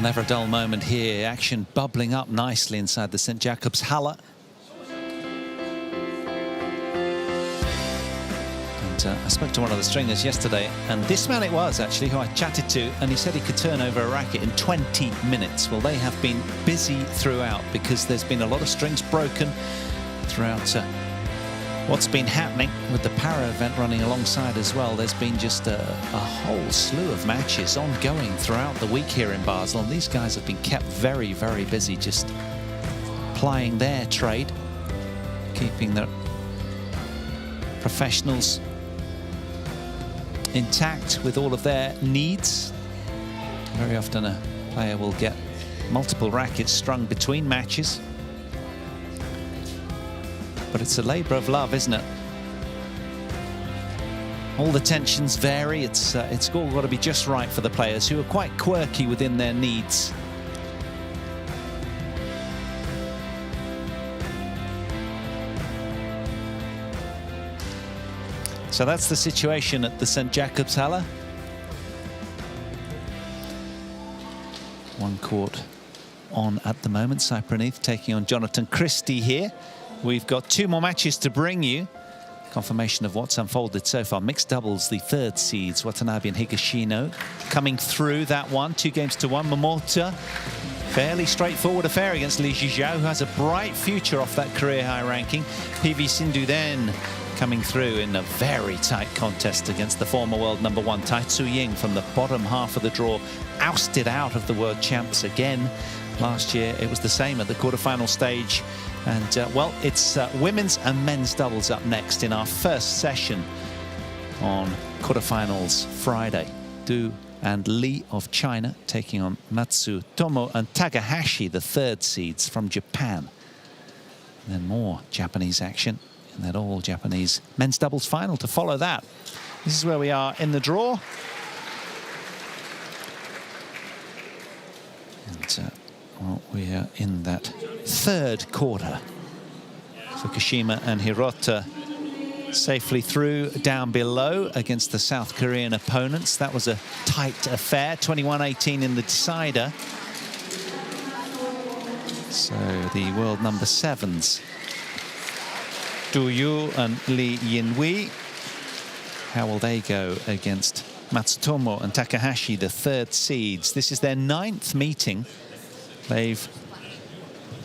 Never a dull moment here. Action bubbling up nicely inside the St. Jakobs Halle. And I spoke to one of the stringers yesterday, and this man it was actually who I chatted to, and he said he could turn over a racket in 20 minutes. Well, they have been busy throughout because there's been a lot of strings broken throughout what's been happening with the para event running alongside as well. There's been just a whole slew of matches ongoing throughout the week here in Basel, and these guys have been kept very, very busy just plying their trade, keeping the professionals intact with all of their needs. Very often a player will get multiple rackets strung between matches. But it's a labour of love, isn't it? All the tensions vary. It's all got to be just right for the players, who are quite quirky within their needs. So that's the situation at the St. Jakobs Halle. One court on at the moment. Cypranith taking on Jonathan Christie here. We've got two more matches to bring you. Confirmation of what's unfolded so far. Mixed doubles, the third seeds, Watanabe and Higashino, coming through that one, 2-1. Momota, fairly straightforward affair against Li Zhizhao, who has a bright future off that career high ranking. PV Sindhu then coming through in a very tight contest against the former world #1 Tai Tzu Ying from the bottom half of the draw, ousted out of the world champs again. Last year it was the same at the quarterfinal stage. And well, it's women's and men's doubles up next in our first session on quarterfinals Friday. Du and Lee of China taking on Matsutomo and Takahashi, the third seeds from Japan. And then more Japanese action in that all-Japanese men's doubles final to follow that. This is where we are in the draw. And well, we are in that third quarter. Fukushima and Hirota safely through down below against the South Korean opponents. That was a tight affair, 21-18 in the decider. So the world #7s, Du Yu and Lee Yinhui, how will they go against Matsutomo and Takahashi, the third seeds? This is their 9th meeting. They've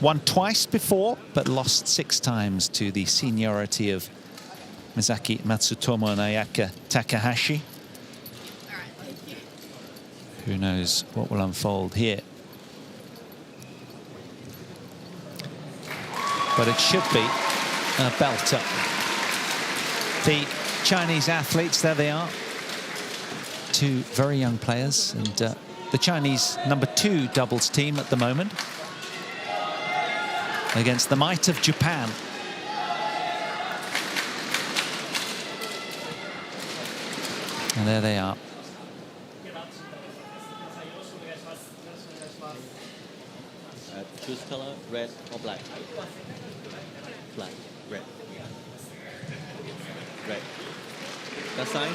won twice before, but lost 6 times to the seniority of Misaki Matsutomo and Ayaka Takahashi. Who knows what will unfold here? But it should be a belter. The Chinese athletes, there they are. 2 very young players, and the Chinese #2 doubles team at the moment against the might of Japan. And there they are. Choose color, red or black? Black, red. Red. That sign,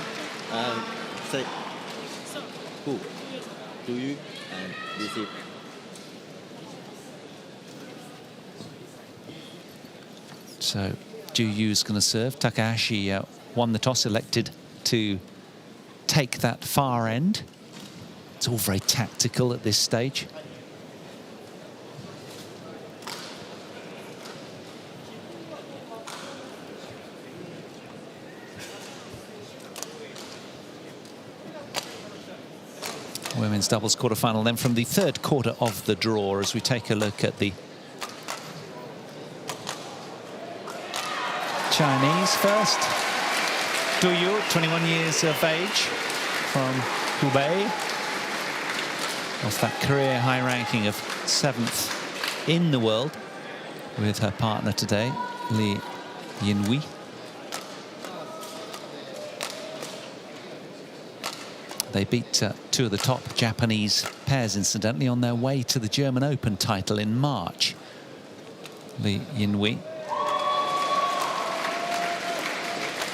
say who? Do you and receive? So Du Yu's going to serve. Takahashi won the toss, elected to take that far end. It's all very tactical at this stage. Women's doubles quarterfinal then from the third quarter of the draw, as we take a look at the Chinese first. Du Yu, 21 years of age, from Hubei, off that career high ranking of 7th in the world, with her partner today, Li Yinhui. They beat 2 of the top Japanese pairs, incidentally, on their way to the German Open title in March. Li Yinhui,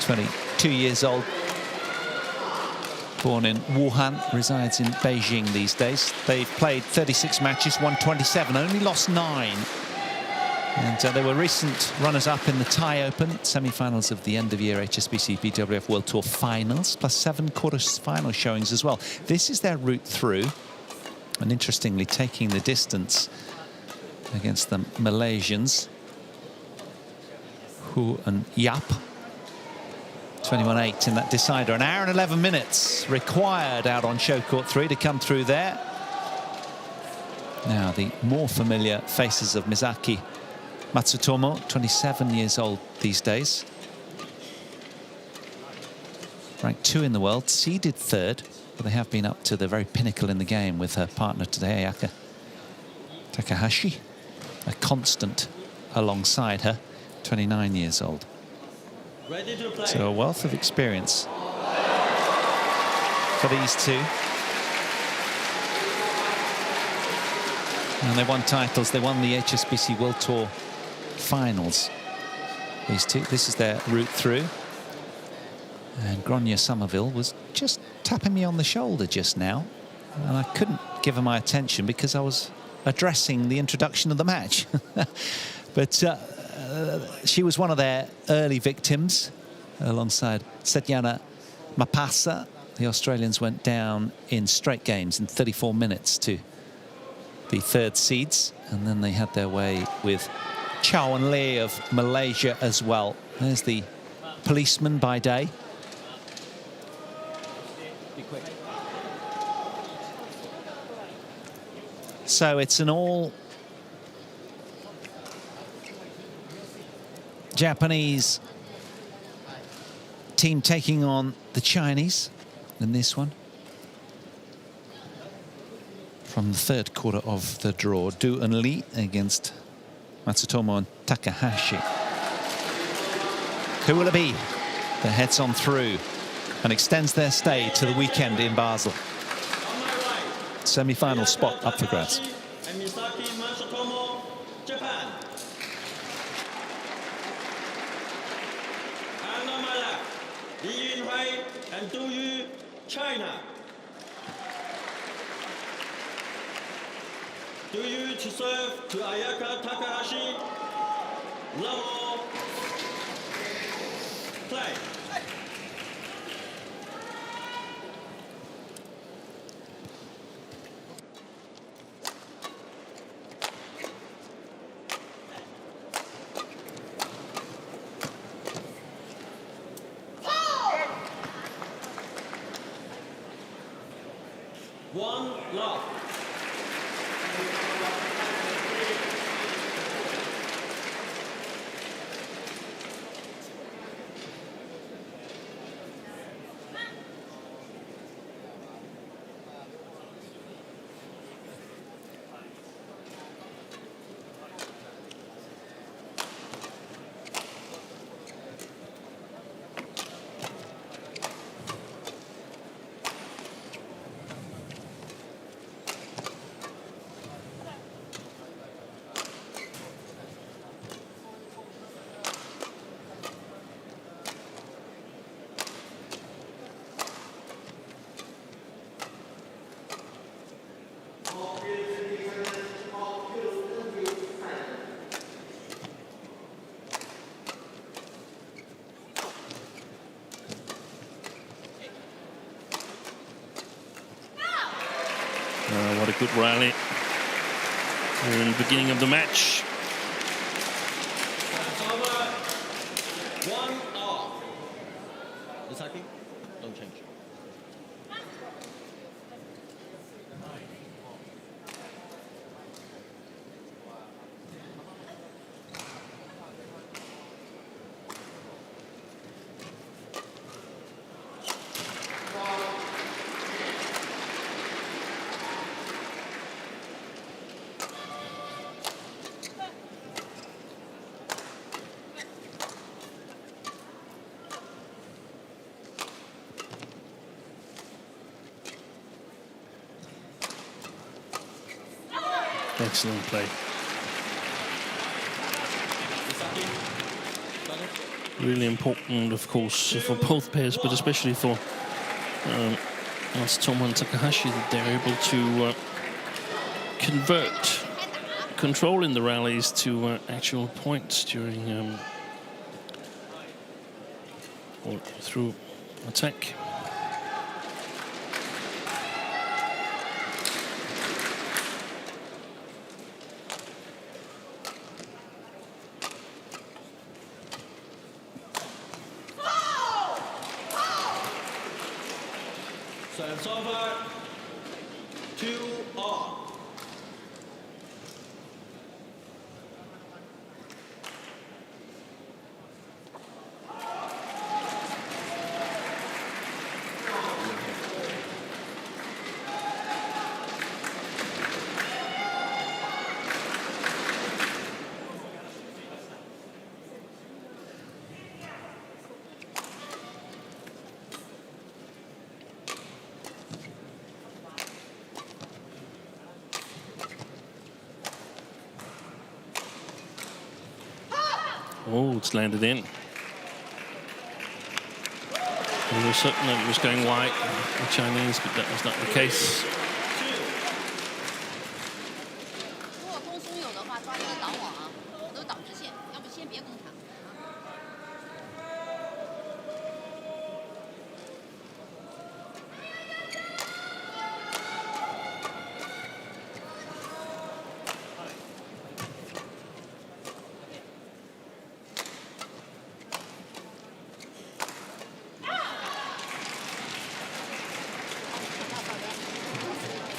22 years old, Born in Wuhan, resides in Beijing these days. They've played 36 matches, won 27, only lost 9. And they were recent runners-up in the Thai Open, semi-finals of the end-of-year HSBC BWF World Tour finals, plus 7 quarter-final showings as well. This is their route through, and interestingly, taking the distance against the Malaysians, Hu and Yap. 21-8 in that decider. An hour and 11 minutes required out on show court 3 to come through there. Now the more familiar faces of Misaki Matsutomo, 27 years old these days. Ranked 2 in the world, seeded 3rd, but they have been up to the very pinnacle in the game with her partner today, Ayaka Takahashi, a constant alongside her, 29 years old. So a wealth of experience for these two. And they won titles. They won the HSBC World Tour finals. These two. This is their route through. And Gronya Somerville was just tapping me on the shoulder just now. And I couldn't give her my attention because I was addressing the introduction of the match. But she was one of their early victims alongside Setyana Mapasa. The Australians went down in straight games in 34 minutes to the 3rd seeds, and then they had their way with Chow and Lee of Malaysia as well. There's the policeman by day. So it's an all Japanese team taking on the Chinese in this one. From the 3rd quarter of the draw, Du and Lee against Matsutomo and Takahashi. Who will it be that heads on through and extends their stay to the weekend in Basel? Semi-final spot up for grabs. China. Do you to serve to Ayaka Takahashi? Level play. One love. What a good rally in the beginning of the match. One off. Misaki, don't change. Excellent play. Really important, of course, for both pairs, but especially for MATSUTOMO and Takahashi, that they're able to convert control in the rallies to actual points during or through attack. Serves over. 2-all. Oh, it's landed in. We were certain that it was going wide, the Chinese, but that was not the case. 如果攻松有的话，抓这个挡网啊，都挡直线，要不先别攻它。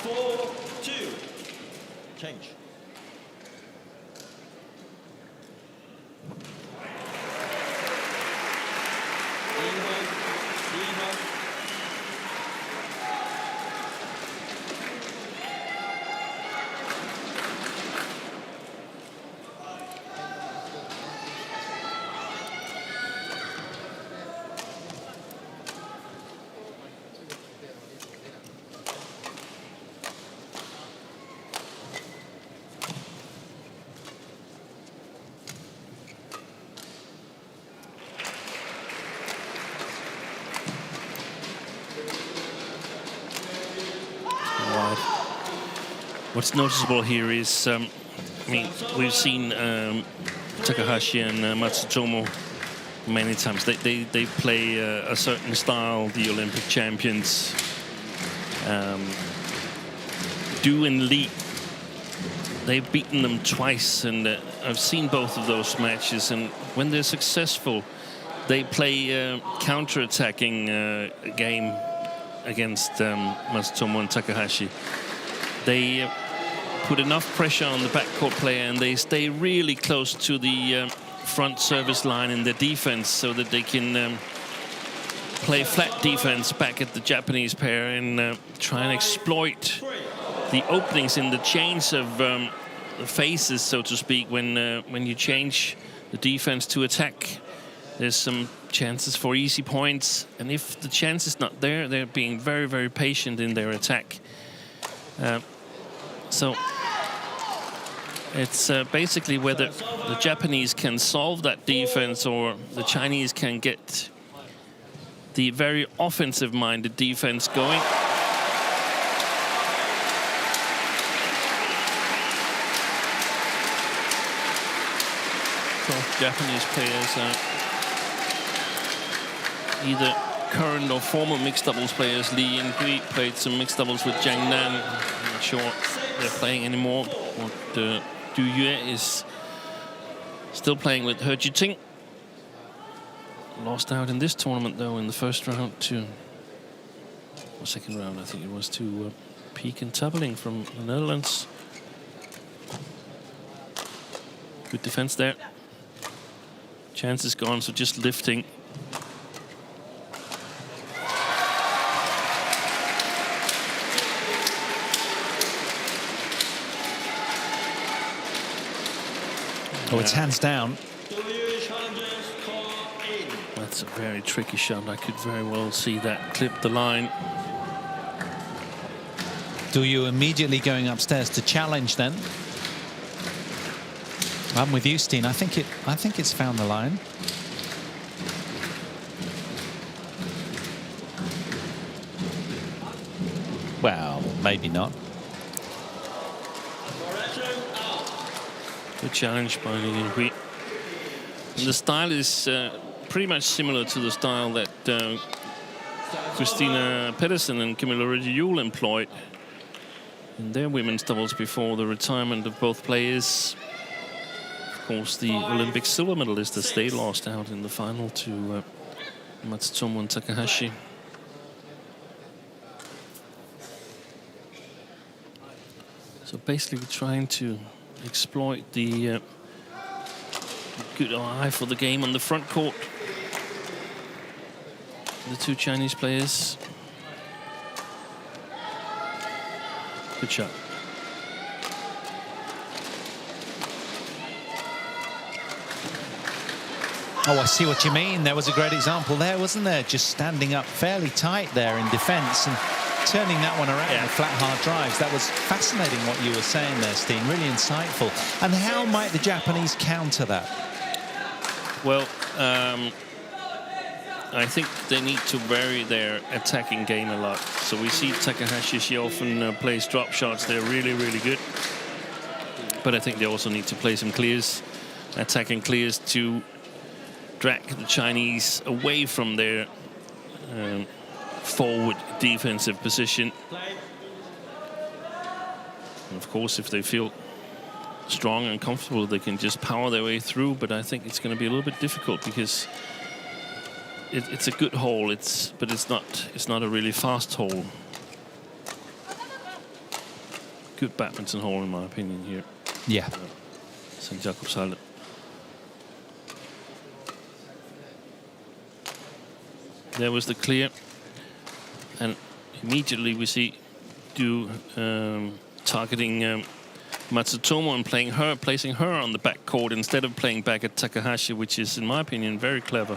4-2. Change. Even. Wide. What's noticeable here is, I mean, we've seen Takahashi and MATSUTOMO many times. They play a certain style, the Olympic champions do in league. They've beaten them twice, and I've seen both of those matches. And when they're successful, they play counter-attacking game against MATSUTOMO and Takahashi. They put enough pressure on the backcourt player, and they stay really close to the front service line in their defense, so that they can play flat defense back at the Japanese pair and try and exploit the openings in the change of phases, so to speak. When you change the defense to attack, there's some chances for easy points, and if the chance is not there, they're being very, very patient in their attack. So it's basically whether the Japanese can solve that defense or the Chinese can get the very offensive-minded defense going. Both Japanese players are either current or former mixed doubles players. Lee and Gui played some mixed doubles with Jiang Nan. I'm not sure they're playing anymore. Du Yue is still playing with He Jiting. Lost out in this tournament, though, in the first round to, or second round, I think it was, to Peek and Tubeling from the Netherlands. Good defense there. Chance is gone, so just lifting. Oh, it's hands down. That's a very tricky shot. I could very well see that clip the line. Do you immediately going upstairs to challenge then? I'm with you, Steen. I think it's found the line. Well, maybe not. Good challenge by the And the style is pretty much similar to the style that Christina Pedersen and Camilla Reggiul employed in their women's doubles before the retirement of both players. Of course, the Olympic silver medalists, as they lost out in the final to Matsutomo and Takahashi. So basically trying to exploit the good eye for the game on the front court. The two Chinese players. Good shot. Oh, I see what you mean. There was a great example there, wasn't there? Just standing up fairly tight there in defence and turning that one around with flat, hard drives. That was fascinating what you were saying there, Steen. Really insightful. And how might the Japanese counter that? Well, I think they need to vary their attacking game a lot. So we see Takahashi, she often plays drop shots. They're really, really good. But I think they also need to play some clears, attacking clears to drag the Chinese away from their forward defensive position. And of course, if they feel strong and comfortable, they can just power their way through. But I think it's going to be a little bit difficult because it's a good hole. But it's not a really fast hole. Good badminton hole in my opinion here. Yeah. St. Jakobshallen. There was the clear, and immediately we see targeting Matsutomo and placing her on the back court instead of playing back at Takahashi, which is, in my opinion, very clever.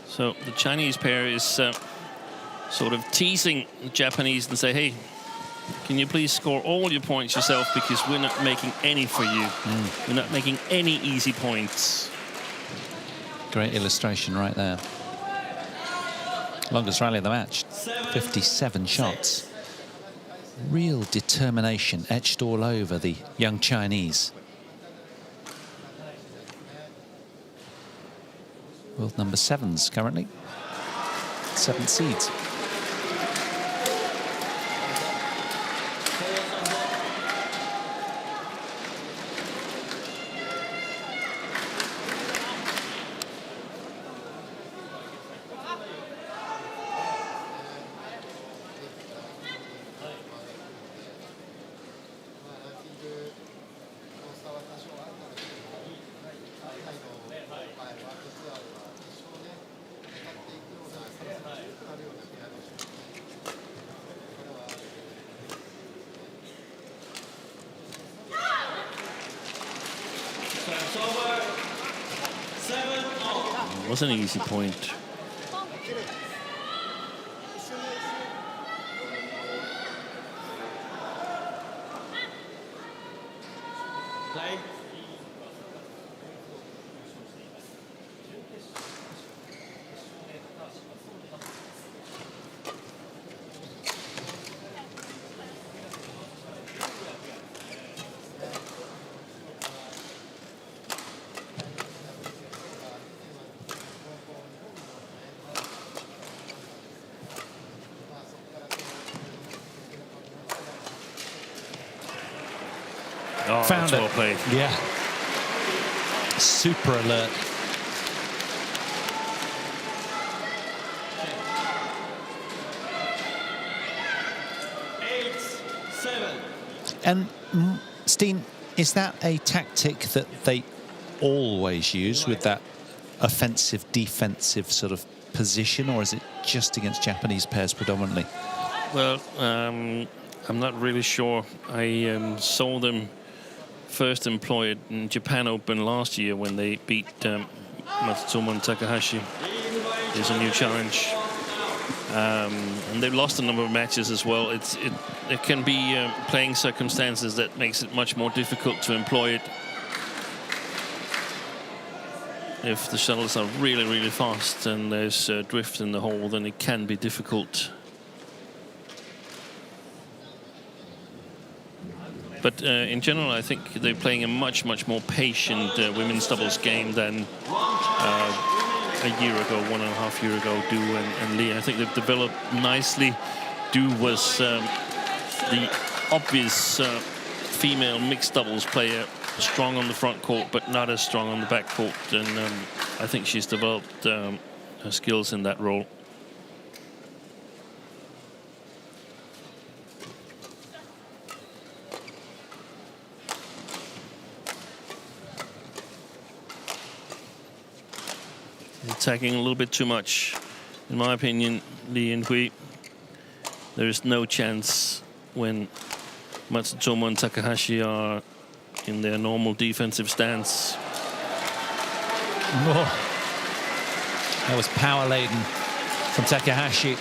So the Chinese pair is sort of teasing the Japanese and say, hey, can you please score all your points yourself, because we're not making any for you. We're not making any easy points. Great illustration right there. Longest rally of the match, 57 shots. Real determination etched all over the young Chinese. World number 7s currently. 7 seeds. It was an easy point. Oh, Found it. Well played. Yeah. Super alert. And Steen, is that a tactic that they always use with that offensive, defensive sort of position, or is it just against Japanese pairs predominantly? Well, I'm not really sure. I saw them first employed in Japan Open last year when they beat Matsutomo and Takahashi. There's a new challenge. And they've lost a number of matches as well. It can be playing circumstances that makes it much more difficult to employ it. if the shuttles are really, really fast and there's drift in the hole, then it can be difficult. But in general, I think they're playing a much, much more patient women's doubles game than a year ago, 1.5 years ago, Du and Lee. I think they've developed nicely. Du was the obvious female mixed doubles player, strong on the front court, but not as strong on the back court. And I think she's developed her skills in that role. Attacking a little bit too much, in my opinion, Lee and Hui. There is no chance when Matsutomo and Takahashi are in their normal defensive stance. Oh, that was power laden from Takahashi.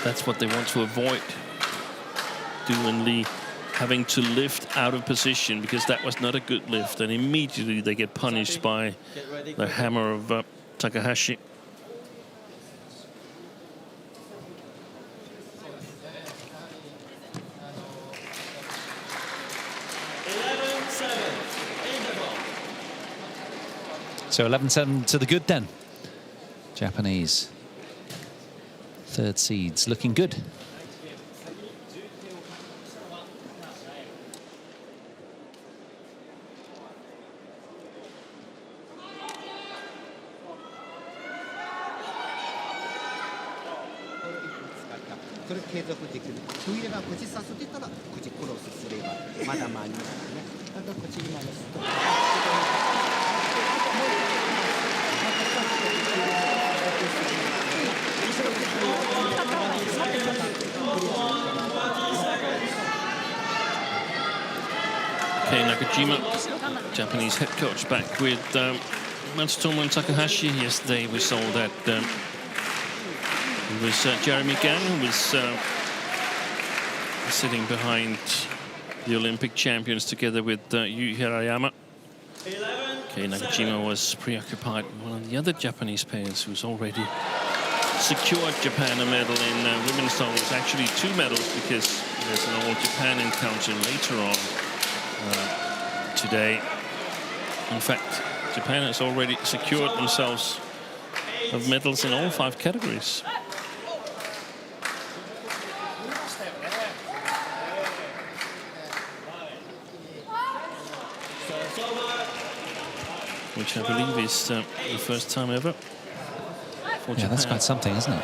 That's what they want to avoid. Du and Lee having to lift out of position, because that was not a good lift, and immediately they get punished by the hammer of Takahashi. So 11-7 to the good then. Japanese third seeds looking good. Nakajima, Japanese head coach, back with Matsutomo and Takahashi. Yesterday we saw that it was Jeremy Gang who was sitting behind the Olympic champions together with Yu Hirayama. Nakajima was preoccupied with one of the other Japanese players who's already secured Japan a medal in women's doubles. Actually 2 medals, because there's an all-Japan encounter later on today. In fact, Japan has already secured themselves of medals in all 5 categories. Which I believe is the first time ever for Japan. That's quite something, isn't it?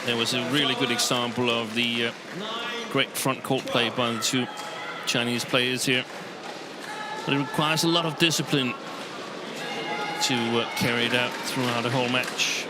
There was a really good example of the great front court play by the 2 Chinese players here. But it requires a lot of discipline to carry it out throughout the whole match.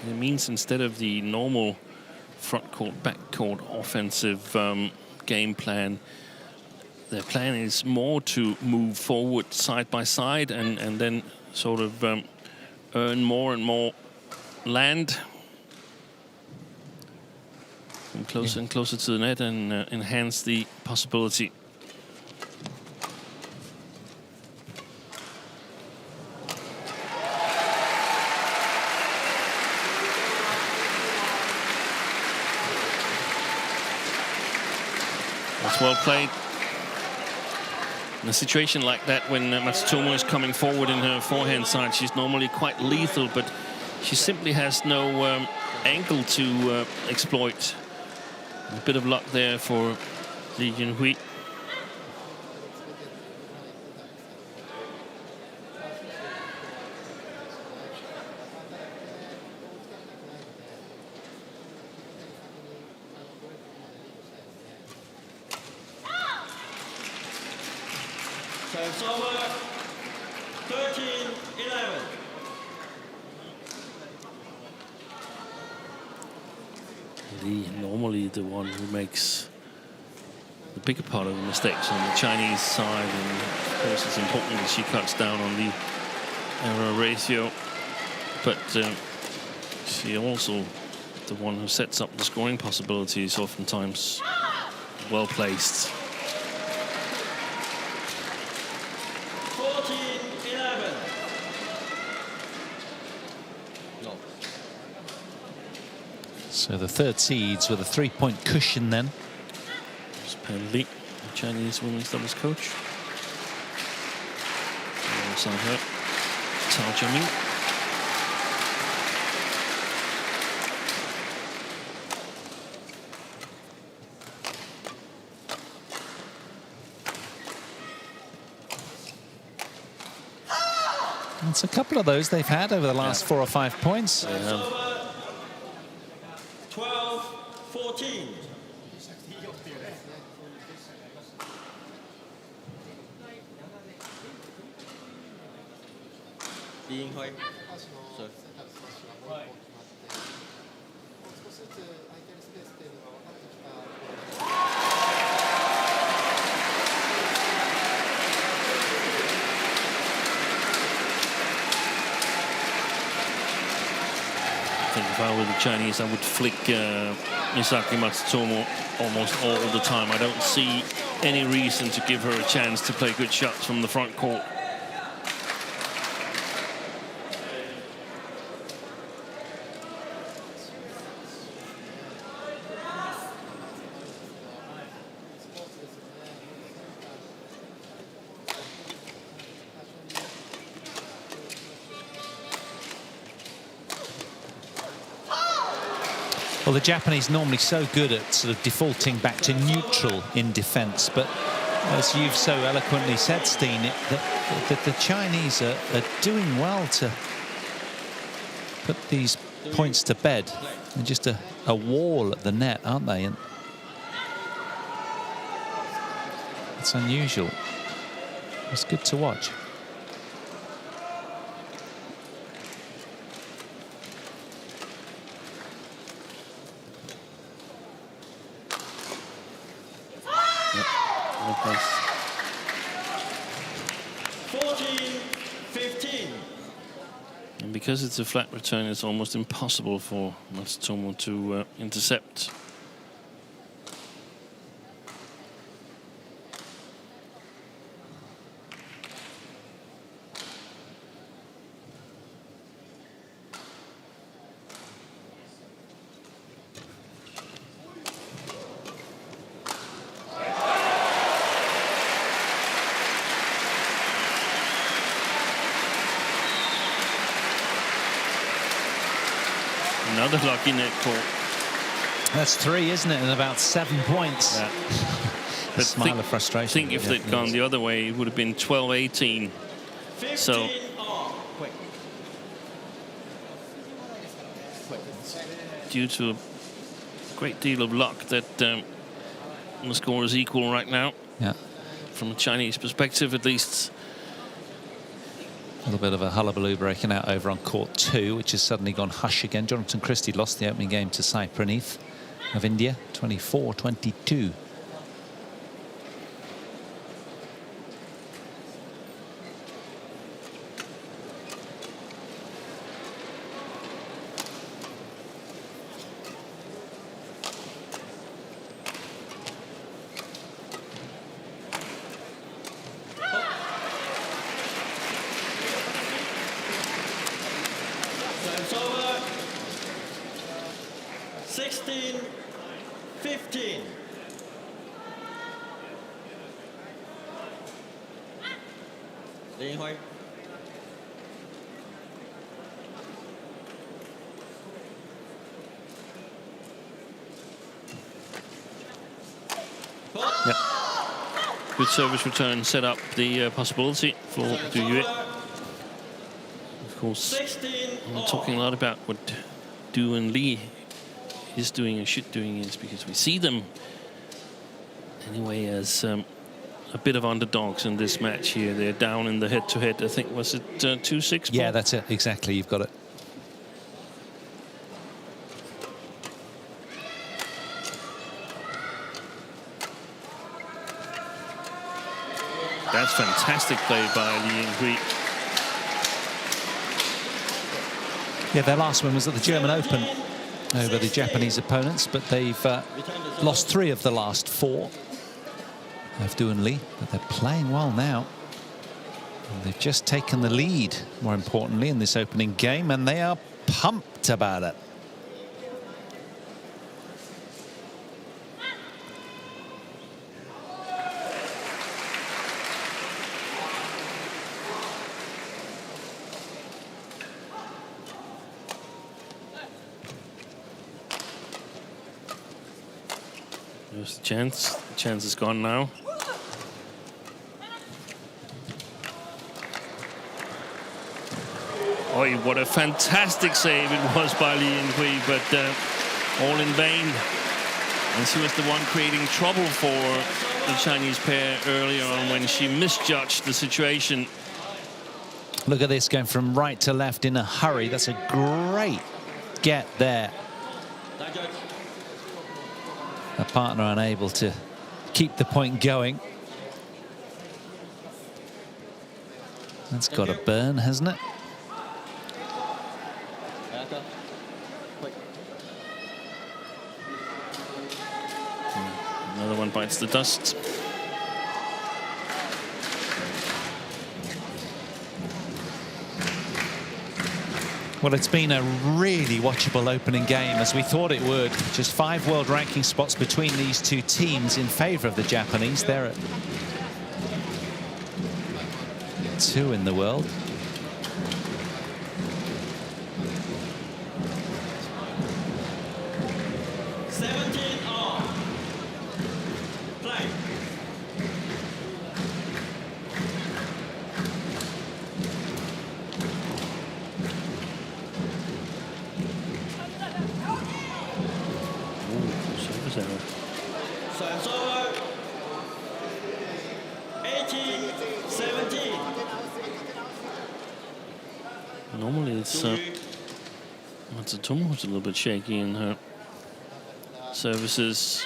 It means instead of the normal front court, back court offensive game plan, their plan is more to move forward side by side and then sort of earn more and more land, and closer and closer to the net, and enhance the possibility. Well played. In a situation like that, when Matsutomo is coming forward in her forehand side, she's normally quite lethal, but she simply has no angle to exploit. A bit of luck there for Lee Junhui. Serves over. 13-11. Lee, normally the one who makes the bigger part of the mistakes on the Chinese side, and of course it's important that she cuts down on the error ratio, but she also the one who sets up the scoring possibilities, oftentimes well placed. 14-11. No. So the third seeds with a 3-point cushion then. Lee, the Chinese women's doubles coach. Alongside her, Tao Jiamin. It's a couple of those they've had over the last 4 or 5 points. 12-14. Ying Hui. Serve. I think if I were the Chinese, I would flick Misaki Matsutomo almost all the time. I don't see any reason to give her a chance to play good shots from the front court. Well, the Japanese normally so good at sort of defaulting back to neutral in defence, but as you've so eloquently said, Steen, the Chinese are doing well to put these points to bed. They're just a wall at the net, aren't they? And it's unusual. It's good to watch. Well placed. 14-15. And because it's a flat return, it's almost impossible for Matsutomo to intercept. Another lucky net call. That's 3, isn't it? And about 7 points. Yeah. But smile of frustration. I think if they'd gone the other way, it would have been 12-18. 15 So all. due to a great deal of luck that the score is equal right now. Yeah. From a Chinese perspective, at least. A little bit of a hullabaloo breaking out over on court 2, which has suddenly gone hush again. Jonathan Christie lost the opening game to Sai Praneeth of India, 24-22. Time's over. 16-15. Ying Hui. Yep. Good service return set up the possibility for Du Yue. Of course, 16 we're talking a lot about what Du and Lee is doing and should doing is because we see them anyway as a bit of underdogs in this match here. They're down in the head-to-head. I think, was it 2-6? Yeah, that's it. Exactly. You've got it. That's fantastic play by Li Yinghui. Yeah, their last one was at the German Open over the Japanese opponents, but they've lost 3 of the last 4 of Du and Lee, but they're playing well now. And they've just taken the lead, more importantly, in this opening game, and they are pumped about it. There's the chance. The chance is gone now. Oh, what a fantastic save it was by Li Yinghui, but all in vain. And she was the one creating trouble for the Chinese pair earlier on when she misjudged the situation. Look at this, going from right to left in a hurry. That's a great get there. A partner unable to keep the point going. That's got a burn, hasn't it? Another one bites the dust. Well, it's been a really watchable opening game, as we thought it would. Just 5 world ranking spots between these 2 teams in favor of the Japanese. They're at 2 in the world. Service over. 18-17. Normally it's Matsutomo who's a little bit shaky in her services.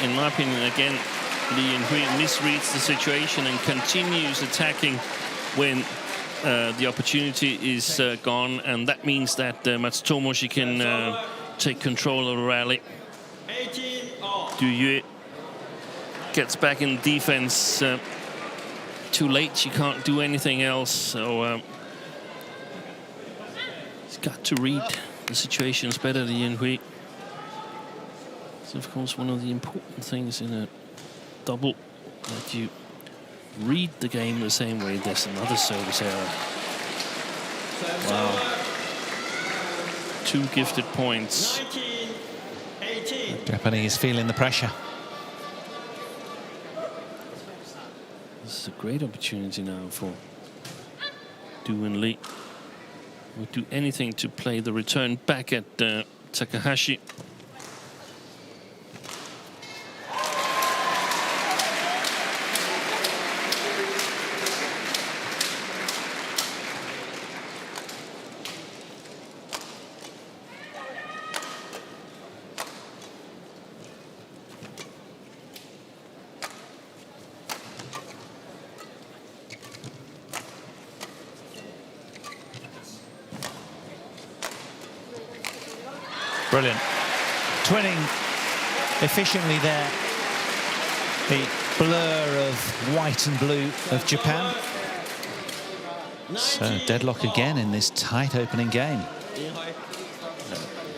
In my opinion, again, Li Yinghui misreads the situation and continues attacking when the opportunity is gone, and that means that Matsutomo, she can take control of the rally. Du Yue gets back in defense too late. She can't do anything else, so she's got to read the situations better, Li Yinghui. It's of course one of the important things in a double, that you read the game the same way. There's another service error. Wow. 2 gifted points. 19-18. Japanese feeling the pressure. This is a great opportunity now for Du and Lee. Would do anything to play the return back at Takahashi. Brilliant. Twinning efficiently there. The blur of white and blue of Japan. So deadlock again in this tight opening game.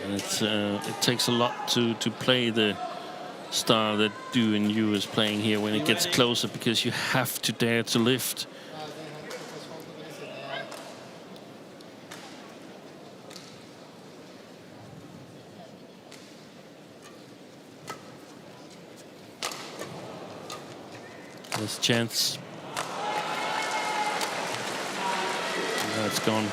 And it takes a lot to play the style that Du and Yu is playing here when it gets closer, because you have to dare to lift. There's a chance. No, it's gone.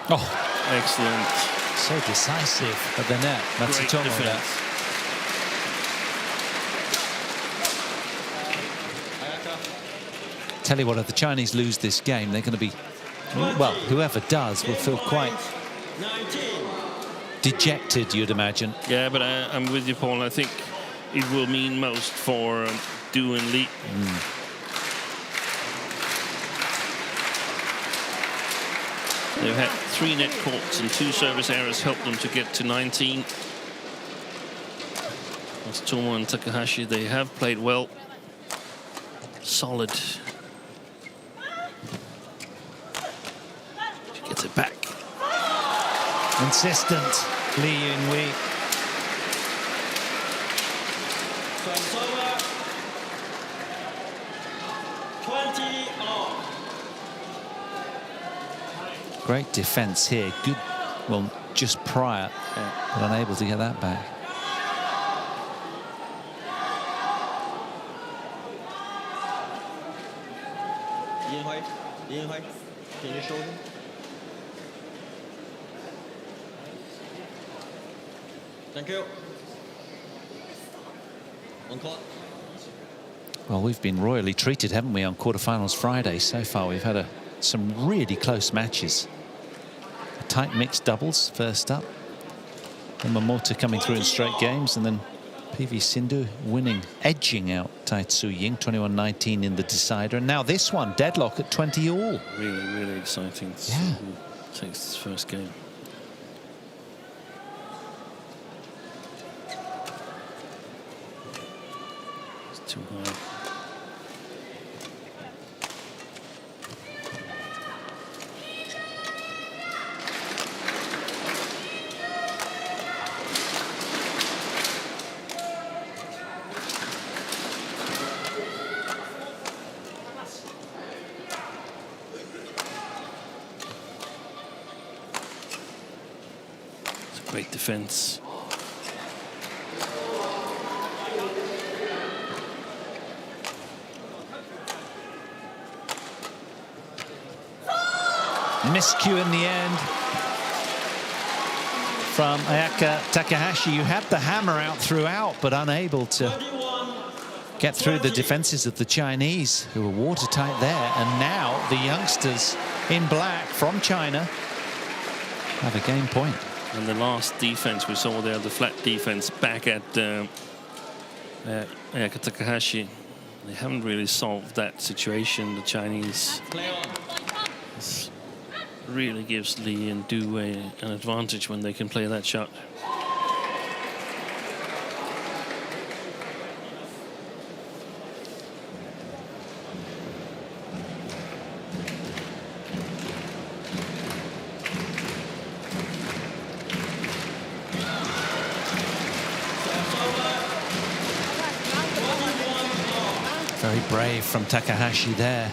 Oh, Excellent. so decisive at the net. Great Matsutomo there. defense. Tell you what, if the Chinese lose this game, they're going to be, well, whoever does will feel quite 19. dejected, you'd imagine. Yeah, but I'm with you, Paul. I think it will mean most for Du and Lee. They've had 3 net courts and 2 service errors helped them to get to 19. Matsutomo and Takahashi, they have played well. Solid. She gets it back. Insistent, Lee Yun-Wei. Service over. 20 all. Great defense here. Good, well, just prior, but unable to get that back. Yin Hui, can you show him? Thank you. On court. Well, we've been royally treated, haven't we, on quarterfinals Friday so far. We've had some really close matches. A tight mixed doubles first up. Then Momota coming through in straight games, and then PV Sindhu winning, edging out Tai Tzu Ying, 21-19 in the decider. And now this one, deadlock at 20 all. Really, really exciting. Yeah. Takes this first game. It's too high. Great defense. Miscue in the end from Ayaka Takahashi. You had the hammer out throughout, but unable to get through the defenses of the Chinese, who were watertight there. And now the youngsters in black from China have a game point. And the last defense we saw there, the flat defense back at Ayaka Takahashi, they haven't really solved that situation. The Chinese. This really gives Lee and Du an advantage when they can play that shot. Very brave from Takahashi there,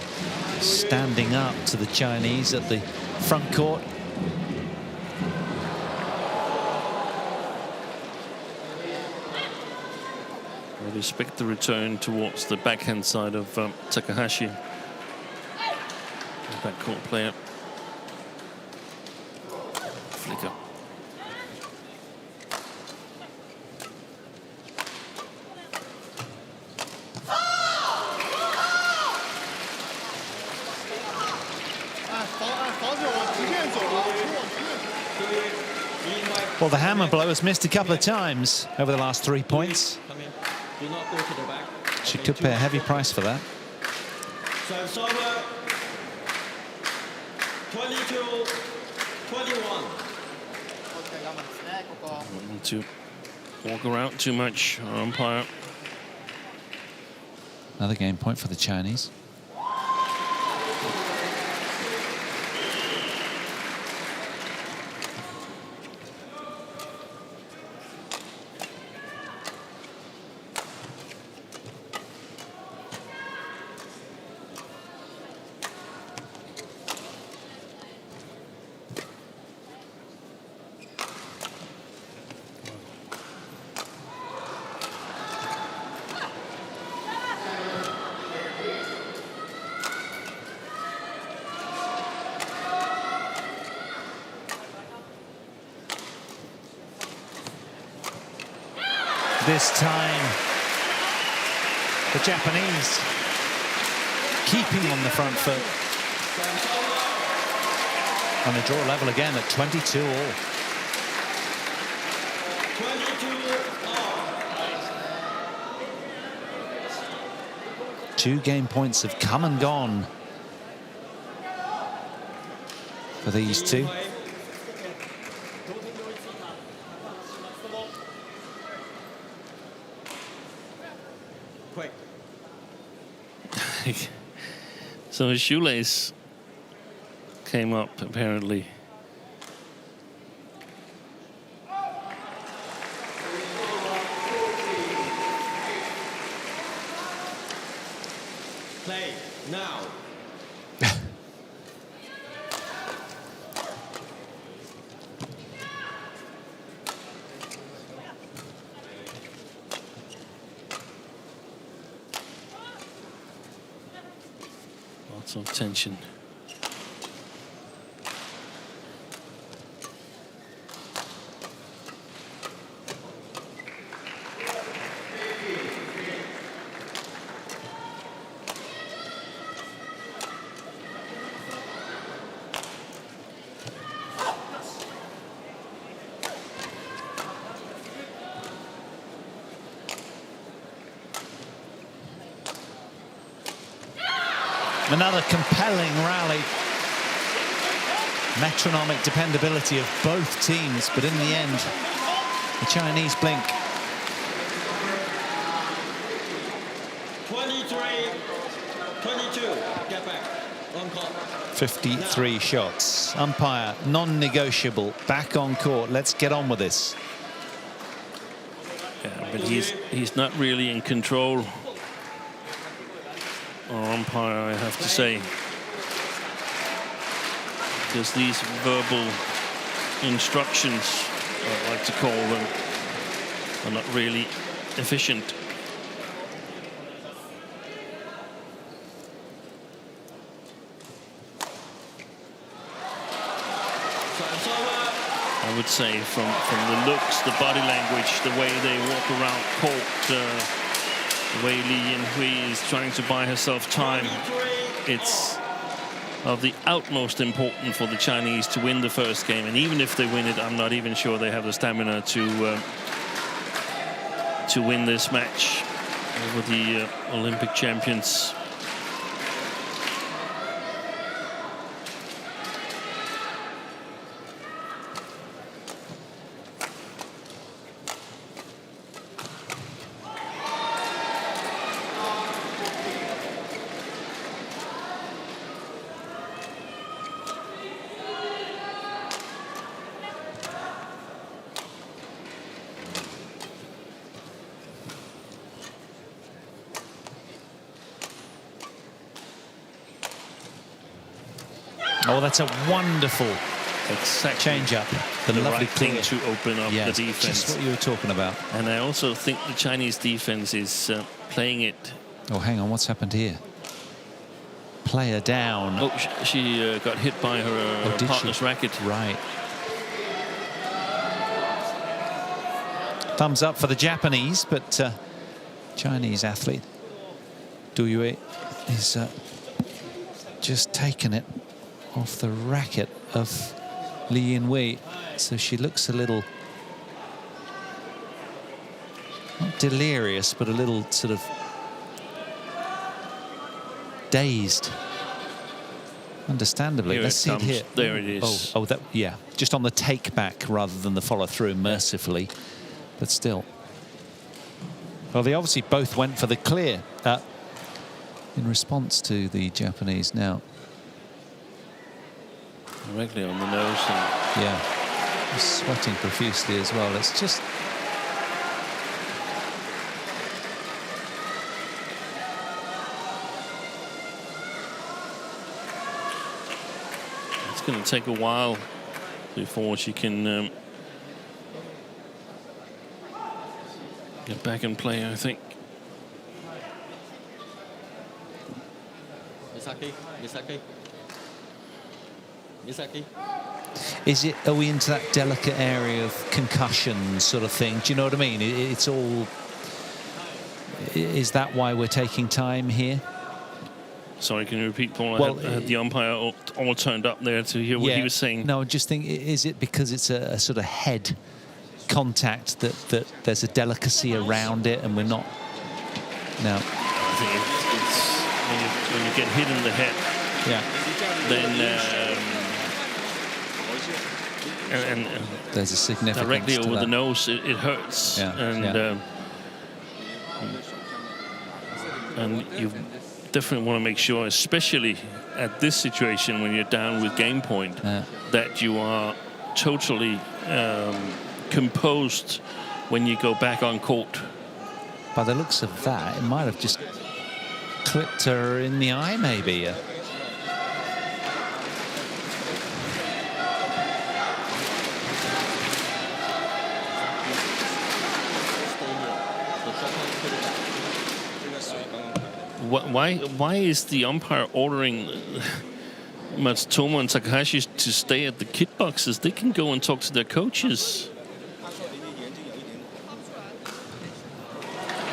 standing up to the Chinese at the front court. I would expect the return towards the backhand side of Takahashi. Backcourt player. Flicker. Well, the hammer blow has missed a couple of times over the last 3 points. Come in. Do not go to the back. She could pay a heavy price for that. Service over. 22-21. Don't want to walk around too much, our umpire. Another game point for the Chinese. This time, the Japanese keeping on the front foot. And a draw level again at 22 all. 22 all. 2 game points have come and gone for these two. Quick. So his shoelace came up, apparently. Play now. Lots of tension. Another compelling rally. Metronomic dependability of both teams, but in the end, the Chinese blink. 23, 22. Get back. On court. 53 shots. Umpire, non-negotiable. Back on court. Let's get on with this. Yeah, but he's not really in control. Our umpire, I have to say, because these verbal instructions, I like to call them, are not really efficient. I would say from the looks, the body language, the way they walk around court, the way Li Yinhui is trying to buy herself time, it's of the utmost importance for the Chinese to win the first game. And even if they win it, I'm not even sure they have the stamina to win this match over the Olympic champions. Oh, that's a wonderful change-up. The lovely right thing to open up the defense. Just what you were talking about. And I also think the Chinese defense is playing it. Oh, hang on, what's happened here? Player down. Oh, she got hit by her partner's racket. Right. Thumbs up for the Japanese, but Chinese athlete Du Yue is just taken it off the racket of Li Yinhui, so she looks a little, not delirious, but a little sort of dazed. Understandably. Here Let's see it here. There it is. Oh, that, yeah, just on the take back rather than the follow through, mercifully, but still. Well, they obviously both went for the clear in response to the Japanese now. Directly on the nose. And yeah, sweating profusely as well. It's just... it's going to take a while before she can get back and play, I think. Misaki. Misaki. Are we into that delicate area of concussion sort of thing? Do you know what I mean? It's all. Is that why we're taking time here? Sorry, can you repeat, Paul? Well, I had the umpire all turned up there to hear what he was saying. No, I just think, is it because it's a sort of head contact that there's a delicacy around it and we're not? No. I think it's when you get hit in the head. Yeah. Then and there's a significance directly to over that. the nose, it hurts. Yeah, And and you definitely want to make sure, especially at this situation when you're down with game point, that you are totally composed when you go back on court. By the looks of that, it might have just clipped her in the eye, maybe. Why is the umpire ordering Matsutomo and Takahashi to stay at the kit boxes? They can go and talk to their coaches.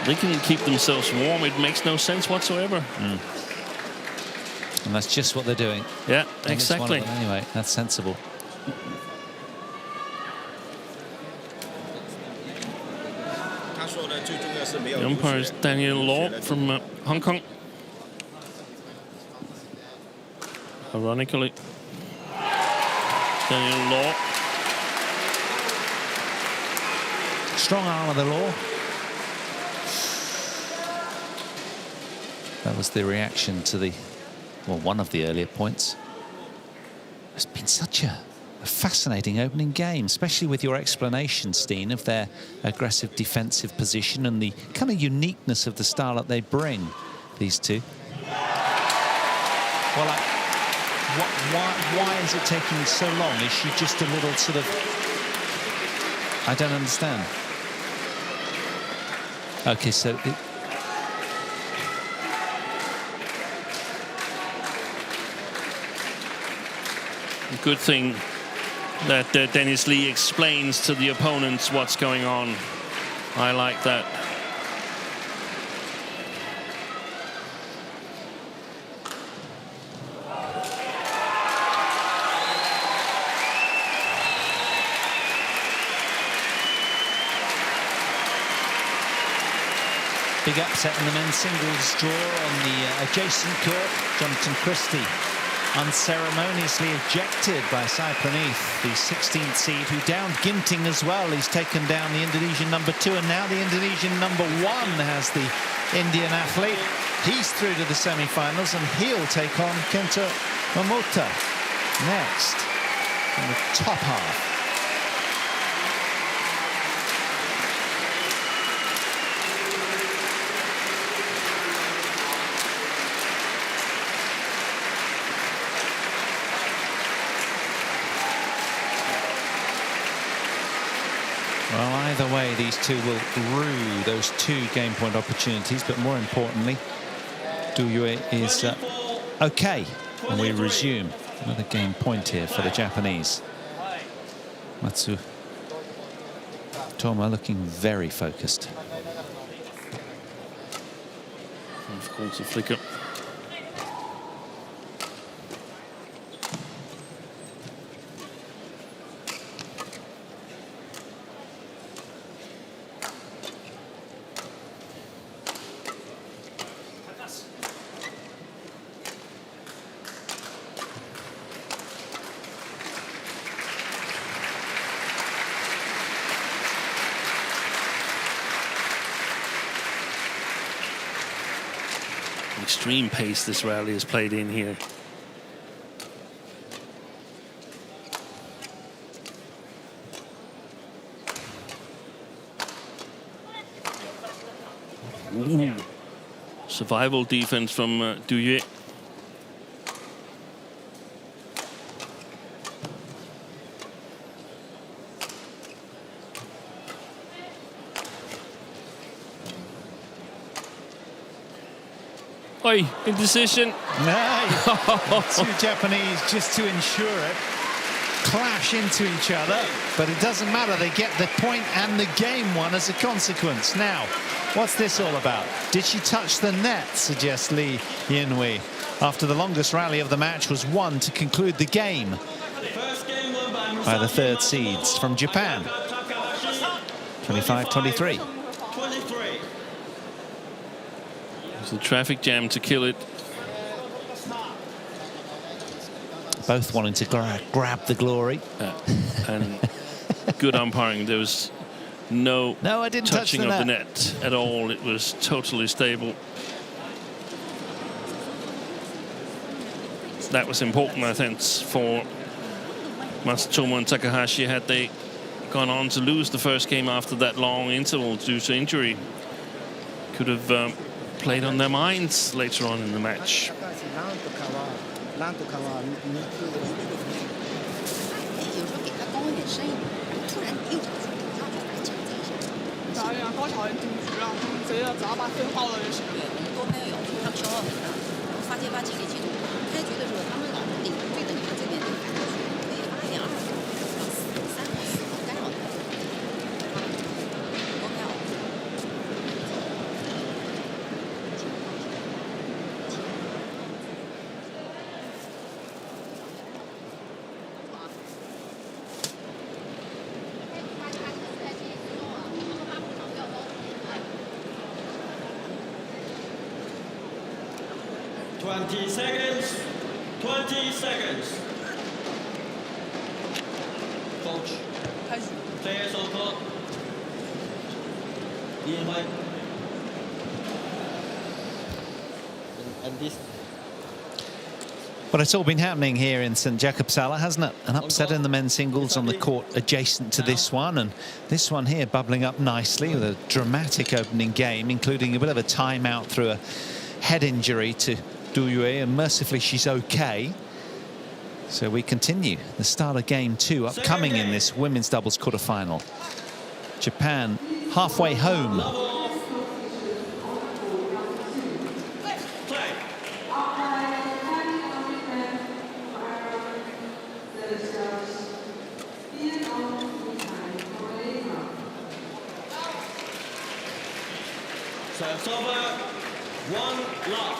They can keep themselves warm. It makes no sense whatsoever. And that's just what they're doing. Yeah, exactly. Anyway, that's sensible. The umpire is Daniel Law from Hong Kong. Ironically, Daniel Law. Strong arm of the Law. That was the reaction to the, well, one of the earlier points. It's been such a fascinating opening game, especially with your explanation, Steen, of their aggressive defensive position and the kind of uniqueness of the style that they bring, these two. Well, why is it taking so long? Is she just a little sort of... I don't understand. Okay, so... Good thing that Dennis Lee explains to the opponents what's going on. I like that. Big upset in the men's singles draw on the adjacent court. Jonathan Christie unceremoniously ejected by Sai Praneeth, the 16th seed, who downed Ginting as well. He's taken down the Indonesian #2, and now the Indonesian #1 has the Indian athlete. He's through to the semi-finals, and he'll take on Kento Momota next in the top half. Well, either way, these two will rue those 2 game point opportunities, but more importantly, Duyue is okay, and we resume. Another game point here for the Japanese. Matsutomo looking very focused. Of course, a flicker. Extreme pace this rally has played in here. Ooh. Survival defense from Duyue. Oi, indecision. No, two Japanese just to ensure it. Clash into each other, but it doesn't matter. They get the point and the game won as a consequence. Now, what's this all about? Did she touch the net, suggests Lee Yinhui, after the longest rally of the match was won to conclude the game by the third seeds from Japan. 25-23. There's a traffic jam to kill it. Both wanting to grab the glory. And good umpiring. There was no I didn't touch touching of the net at all. It was totally stable. That was important, I think, for Matsutomo and Takahashi. Had they gone on to lose the first game after that long interval due to injury, could have played on their minds later on in the match. 有时候给他高一点声音，突然又长出，然后就把抢在上。教练高潮也定局了，直接只要把分好了就行。对，我们多拍个摇数，他敲到很大，发接发机给记住。开局的时候，他们老是顶对着你们这边就开过去，可以发一点2分，到3到4分干扰他。多拍好。 20 seconds. 20 seconds. Coach. 开始。 Players on court. Invite. And this. Well, it's all been happening here in St Jakobsala, hasn't it? An upset in the men's singles on the court adjacent to this one, and this one here bubbling up nicely with a dramatic opening game, including a bit of a timeout through a head injury to Du Yue, and mercifully she's okay. So we continue. The start of game 2 upcoming in this women's doubles quarterfinal. Japan halfway home. Serves over. 1 love.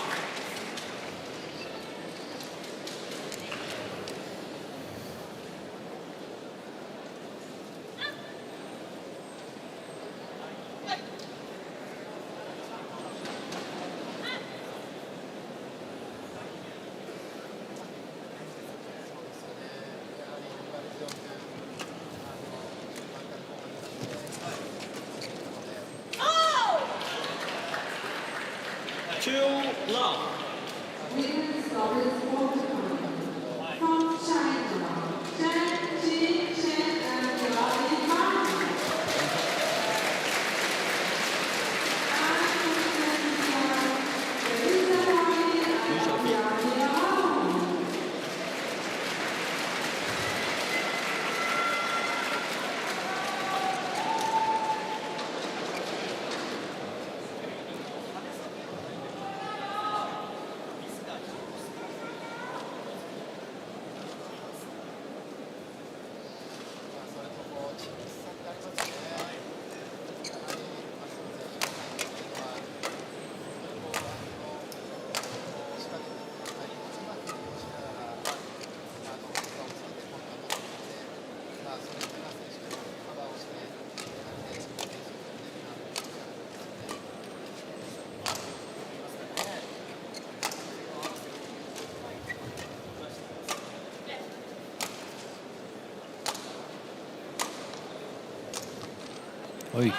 Oi.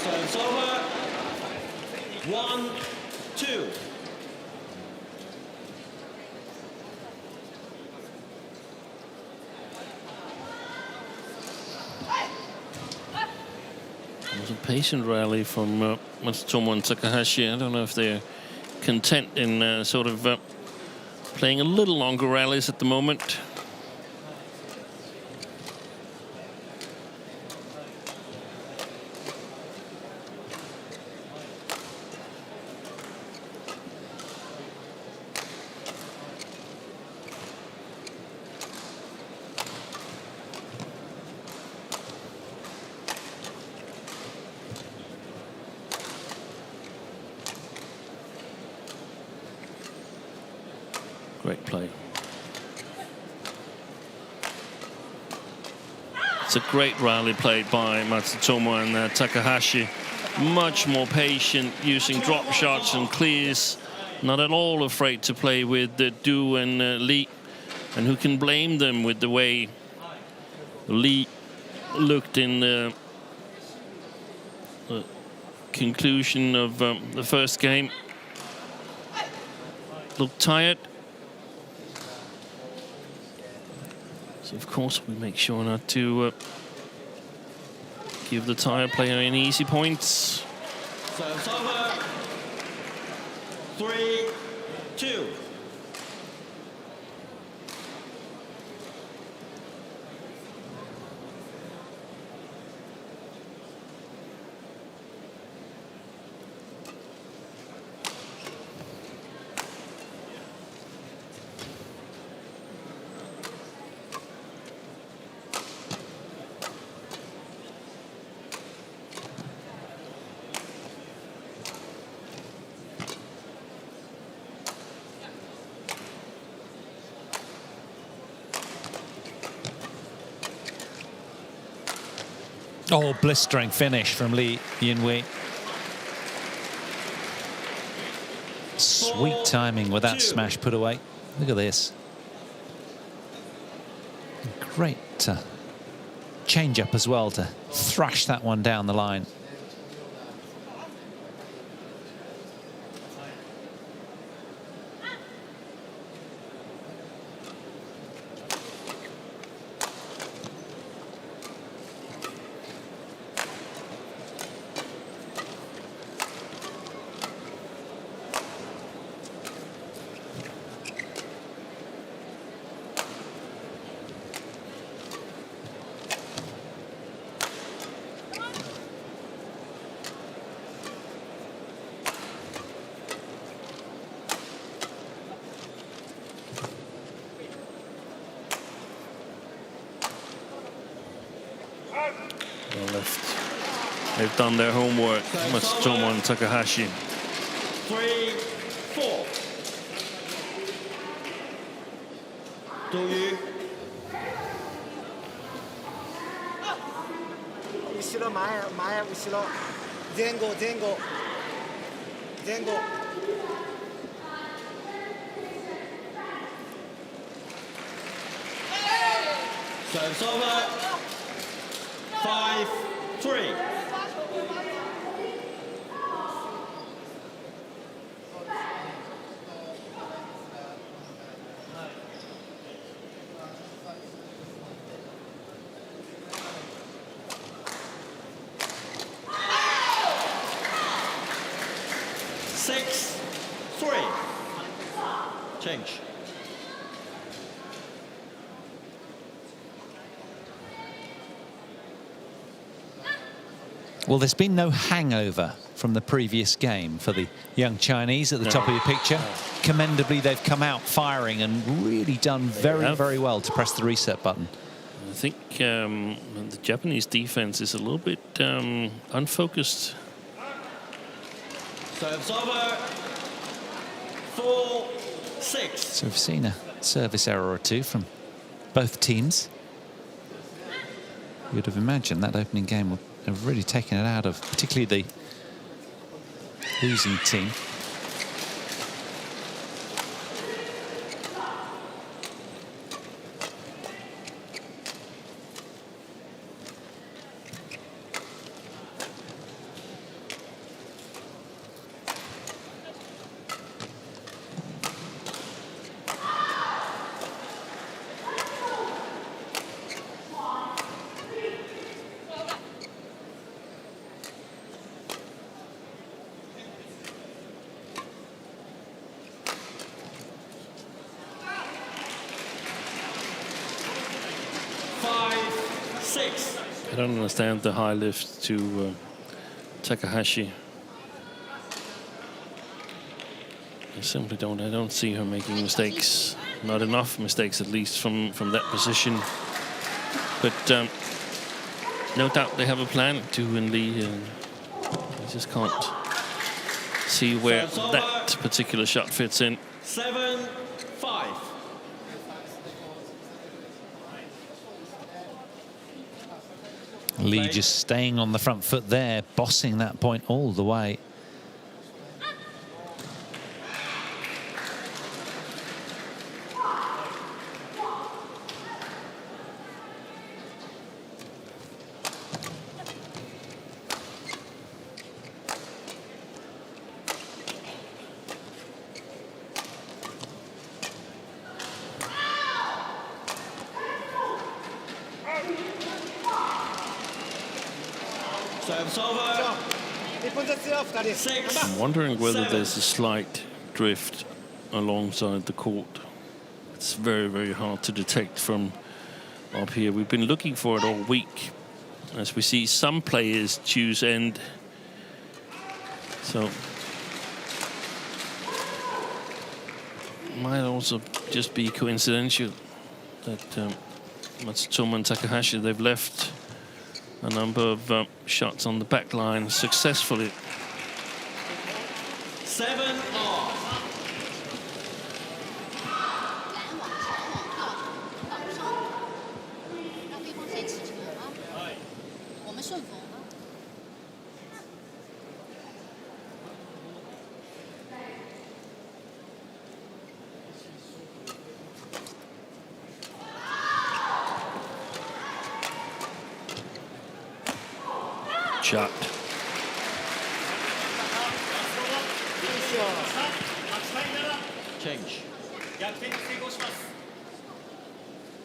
Serves over. 1, 2. It was a patient rally from Matsutomo and Takahashi. I don't know if they're content in sort of playing a little longer rallies at the moment. Great play. It's a great rally played by Matsutomo and Takahashi. Much more patient, using drop shots and clears. Not at all afraid to play with Du and Lee. And who can blame them with the way Lee looked in the conclusion of the first game. Looked tired. So of course we make sure not to give the tired player any easy points. So it's over. 3-2. Oh, blistering finish from Lee Yinwei. Sweet timing with that smash put away. Look at this. Great change up as well to thrash that one down the line. Well left. They've done their homework, Matsutomo and Takahashi. 3-4. Do you? 後ろ前前後ろ前後前後前後 So it's over. 5-3. Change. Well, there's been no hangover from the previous game for the young Chinese at the top of your picture. Commendably, they've come out firing and really done very, very well to press the reset button. I think the Japanese defense is a little bit unfocused. Serves over. 4-6. So we've seen a service error or two from both teams. You'd have imagined that opening game would have really taken it out of particularly the losing team. I don't understand the high lift to Takahashi. I simply don't. I don't see her making mistakes. Not enough mistakes, at least from that position. But no doubt they have a plan to and Lee. I just can't see where that particular shot fits in. 7-5. Lee just staying on the front foot there, bossing that point all the way. Serves over. I'm wondering whether there's a slight drift alongside the court. It's very, very hard to detect from up here. We've been looking for it all week, as we see some players choose end. So might also just be coincidental that Matsutomo and Takahashi, they've left a number of shots on the back line successfully. 7-all. 让对方先起球啊，我们顺风啊。 Shot. Change.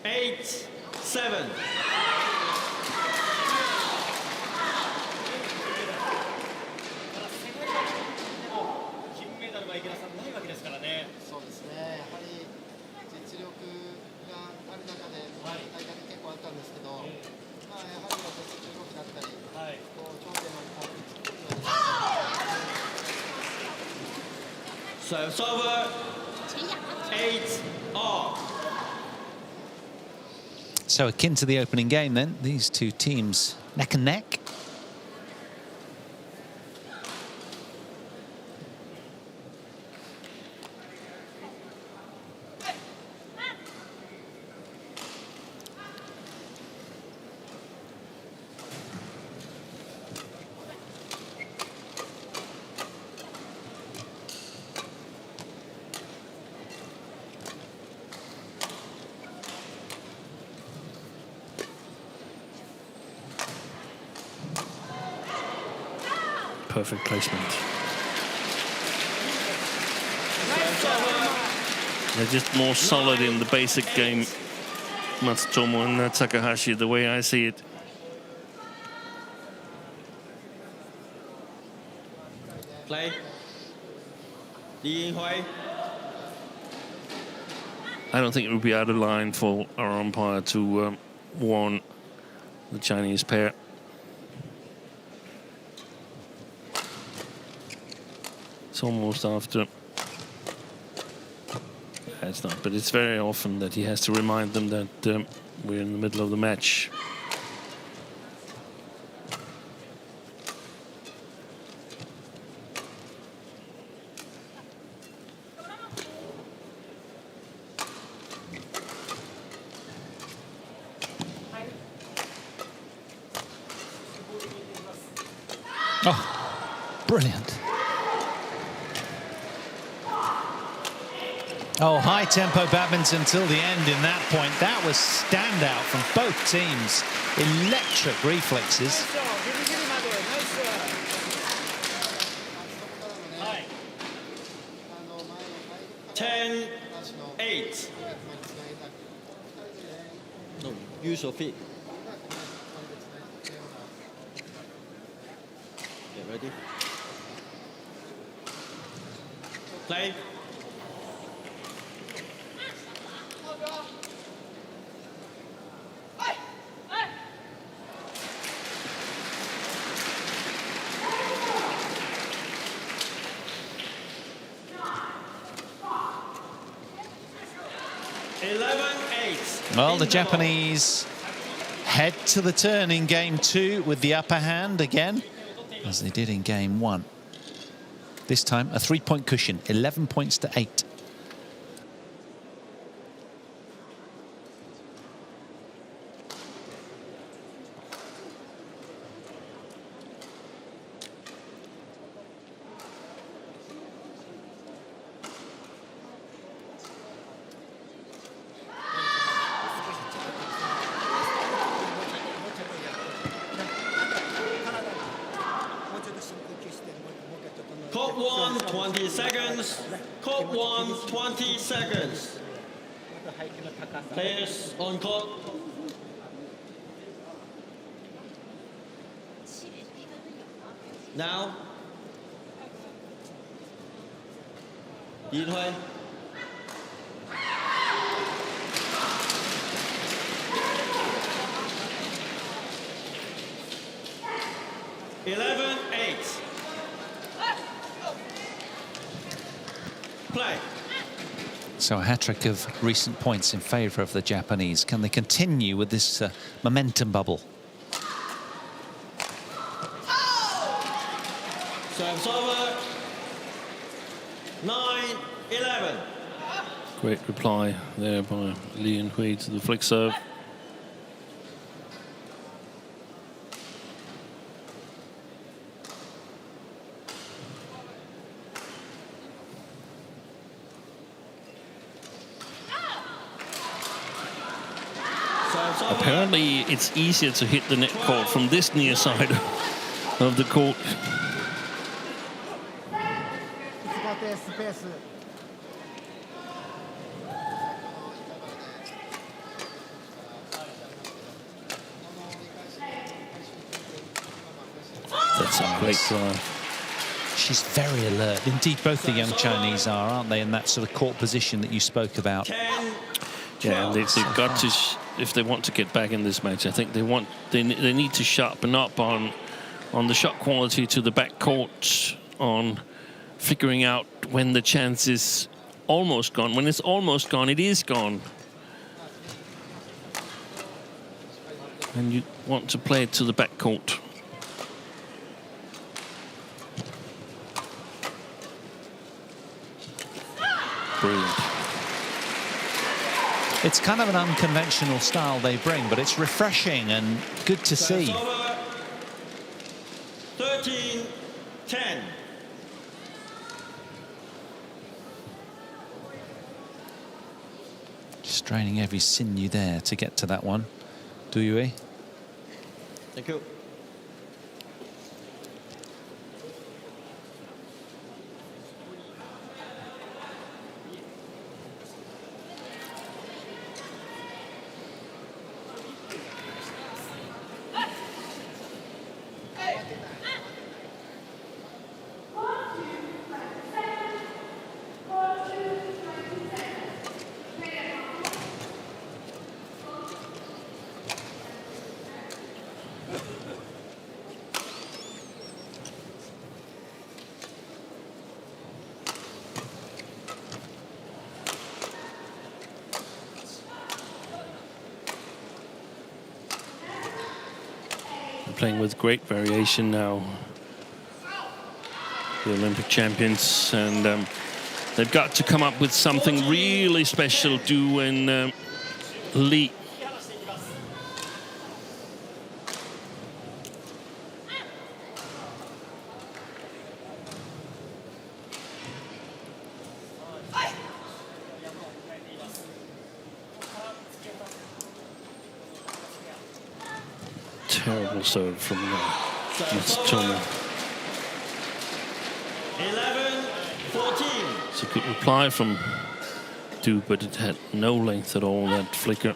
8-7. そうですね、やはり実力がある中で大会結構あったんですけど、まあ、やはり私中国だったり、こう頂点までたどり着くように Serves over. 8-all. So akin to the opening game then, these two teams neck and neck. Perfect placement. They're just more solid in the basic game, Matsutomo and Takahashi, the way I see it. Play. Lee Hui. I don't think it would be out of line for our umpire to warn the Chinese pair. It's almost after. It's not, but it's very often that he has to remind them that we're in the middle of the match. Oh, brilliant. Oh, high-tempo badminton till the end in that point. That was standout from both teams. Electric reflexes. Hi. 10-8. No, use your feet. Get ready. Play. Well, the Japanese head to the turn in game two with the upper hand again, as they did in game one. This time a 3-point cushion, 11 points to 8. 20 seconds. Court 1, 20 seconds. Players on court. Now. 移推。11-8. Play. So a hat-trick of recent points in favour of the Japanese. Can they continue with this momentum bubble? Serves over. 9-11. Great reply there by Lee and Hui to the flick serve. Apparently, it's easier to hit the net court from this near side of the court. That's a great drive. She's very alert. Indeed, both the young Chinese are, aren't they, in that sort of court position that you spoke about? Yeah, and they've got to, if they want to get back in this match, I think they need to sharpen up on the shot quality to the back court, on figuring out when the chance is almost gone. When it's almost gone, it is gone. And you want to play it to the back court. Brilliant. It's kind of an unconventional style they bring, but it's refreshing and good to see. 13-10. Straining every sinew there to get to that one. Do you, eh? Thank you. Playing with great variation now, the Olympic champions, and they've got to come up with something really special. Du and Lee. Terrible serve from MATSUTOMO. 11-14. It's a good reply from Du, but it had no length at all, that flicker.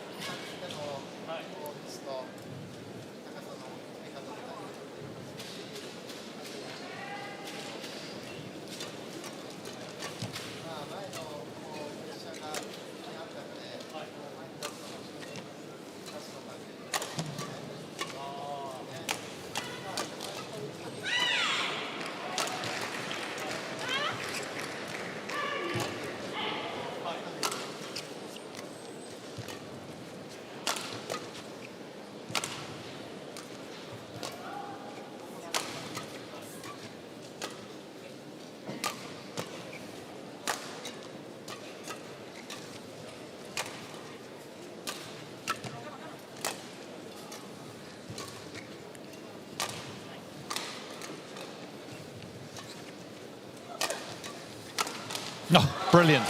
Oh, brilliant.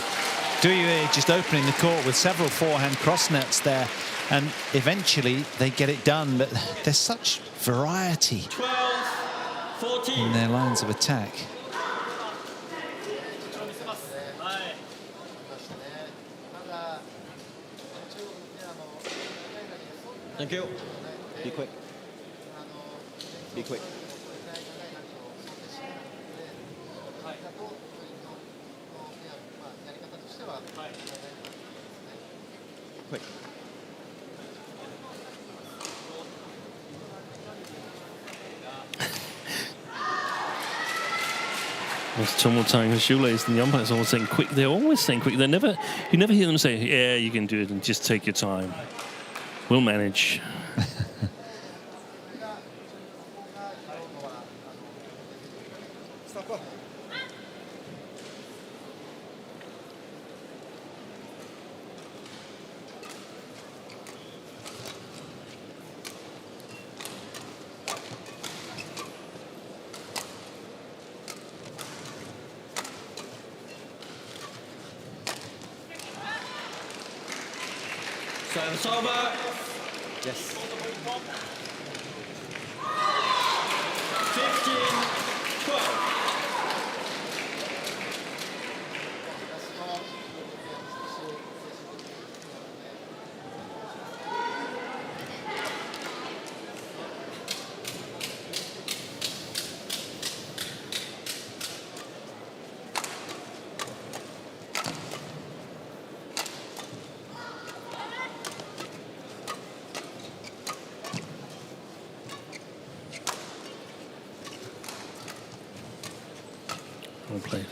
Du just opening the court with several forehand cross nets there, and eventually they get it done, but there's such variety 12-14. in their lines of attack. Thank you. Be quick. Be quick. Quick. Tomo tying his shoelace, and the umpires always saying quick. They're always saying quick. You never hear them say, "Yeah, you can do it," and just take your time. We'll manage. Service over. Yes. 15-12. Well played.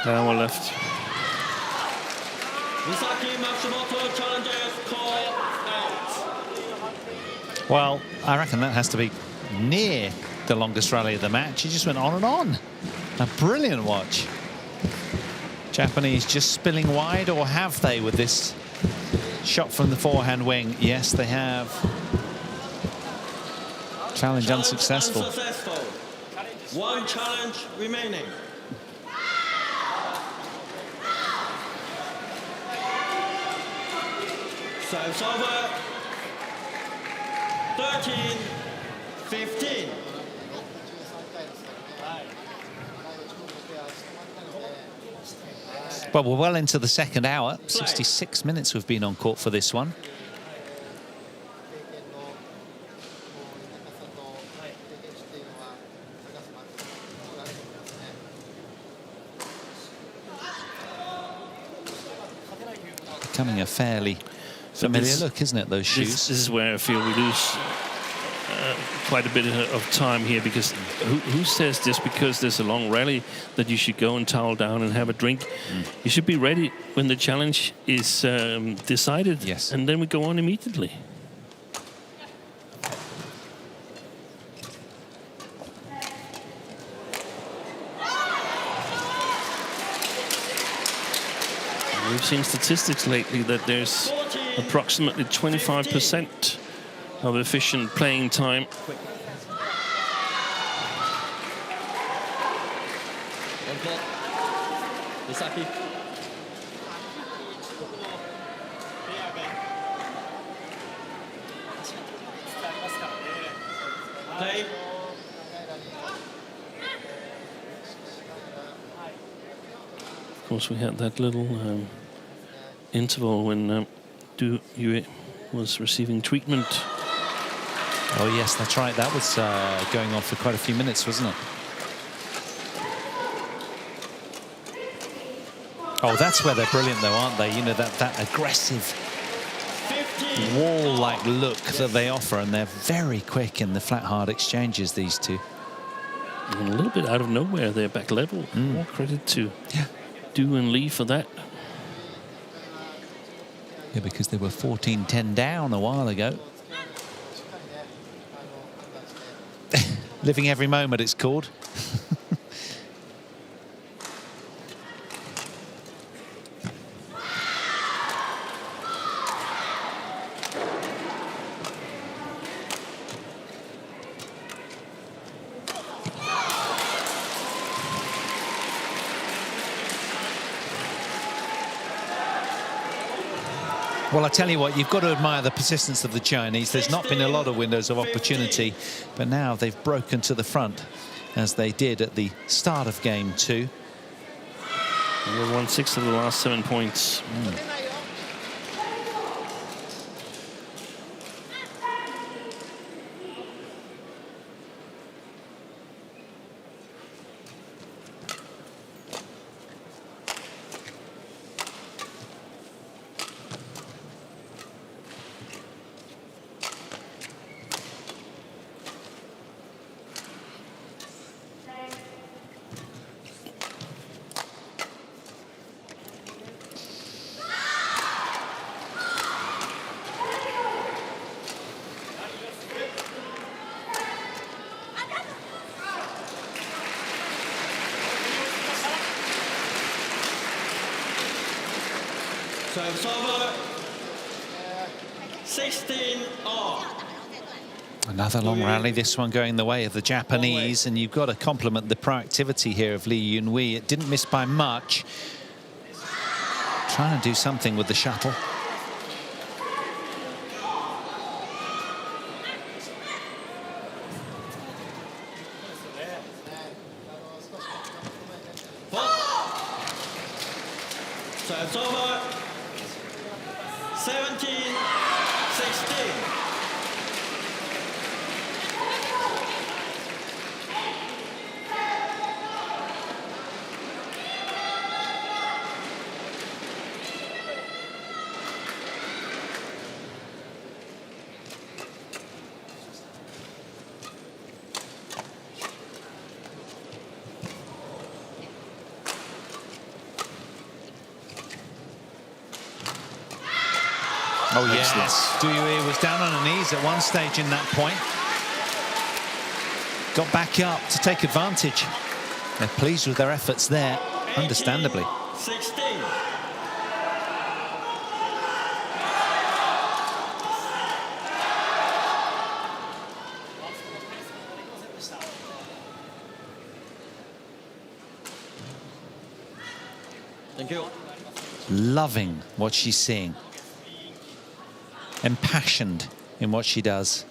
One left. Misaki Matsumoto challenges call out. Well, I reckon that has to be near the longest rally of the match. He just went on and on. A brilliant watch. Japanese just spilling wide, or have they with this shot from the forehand wing? Yes, they have. Challenge unsuccessful. One challenge remaining. Service over. 13-15. Well, we're well into the second hour. 66 minutes we've been on court for this one. Becoming a fairly familiar look, isn't it, those shoes? This is where I feel we lose quite a bit of time here, because who says just because there's a long rally that you should go and towel down and have a drink? You should be ready when the challenge is decided, yes, and then we go on immediately. We've seen statistics lately that there's approximately 25% of efficient playing time. Misaki. Play. Of course, we had that little interval when Du Yue was receiving treatment. Oh, yes, that's right. That was going on for quite a few minutes, wasn't it? Oh, that's where they're brilliant, though, aren't they? You know, that aggressive wall-like look that they offer, and they're very quick in the flat hard exchanges, these two. And a little bit out of nowhere, they're back level. More credit to Du and Lee for that. Yeah, because they were 14-10 down a while ago. Living every moment, it's called. Well, I tell you what, you've got to admire the persistence of the Chinese. There's not been a lot of windows of opportunity, but now they've broken to the front, as they did at the start of game 2. They won 6 of the last 7 points. Serves over. 16 all. Another long rally, this one going the way of the Japanese, and you've got to compliment the proactivity here of Lee Yun-Wei. It didn't miss by much. Trying to do something with the shuttle. Serves over. 17-16. Oh, yes. Du Yue was down on her knees at one stage in that point. Got back up to take advantage. They're pleased with their efforts there, understandably. 16. Thank you. Loving what she's seeing. Impassioned in what she does.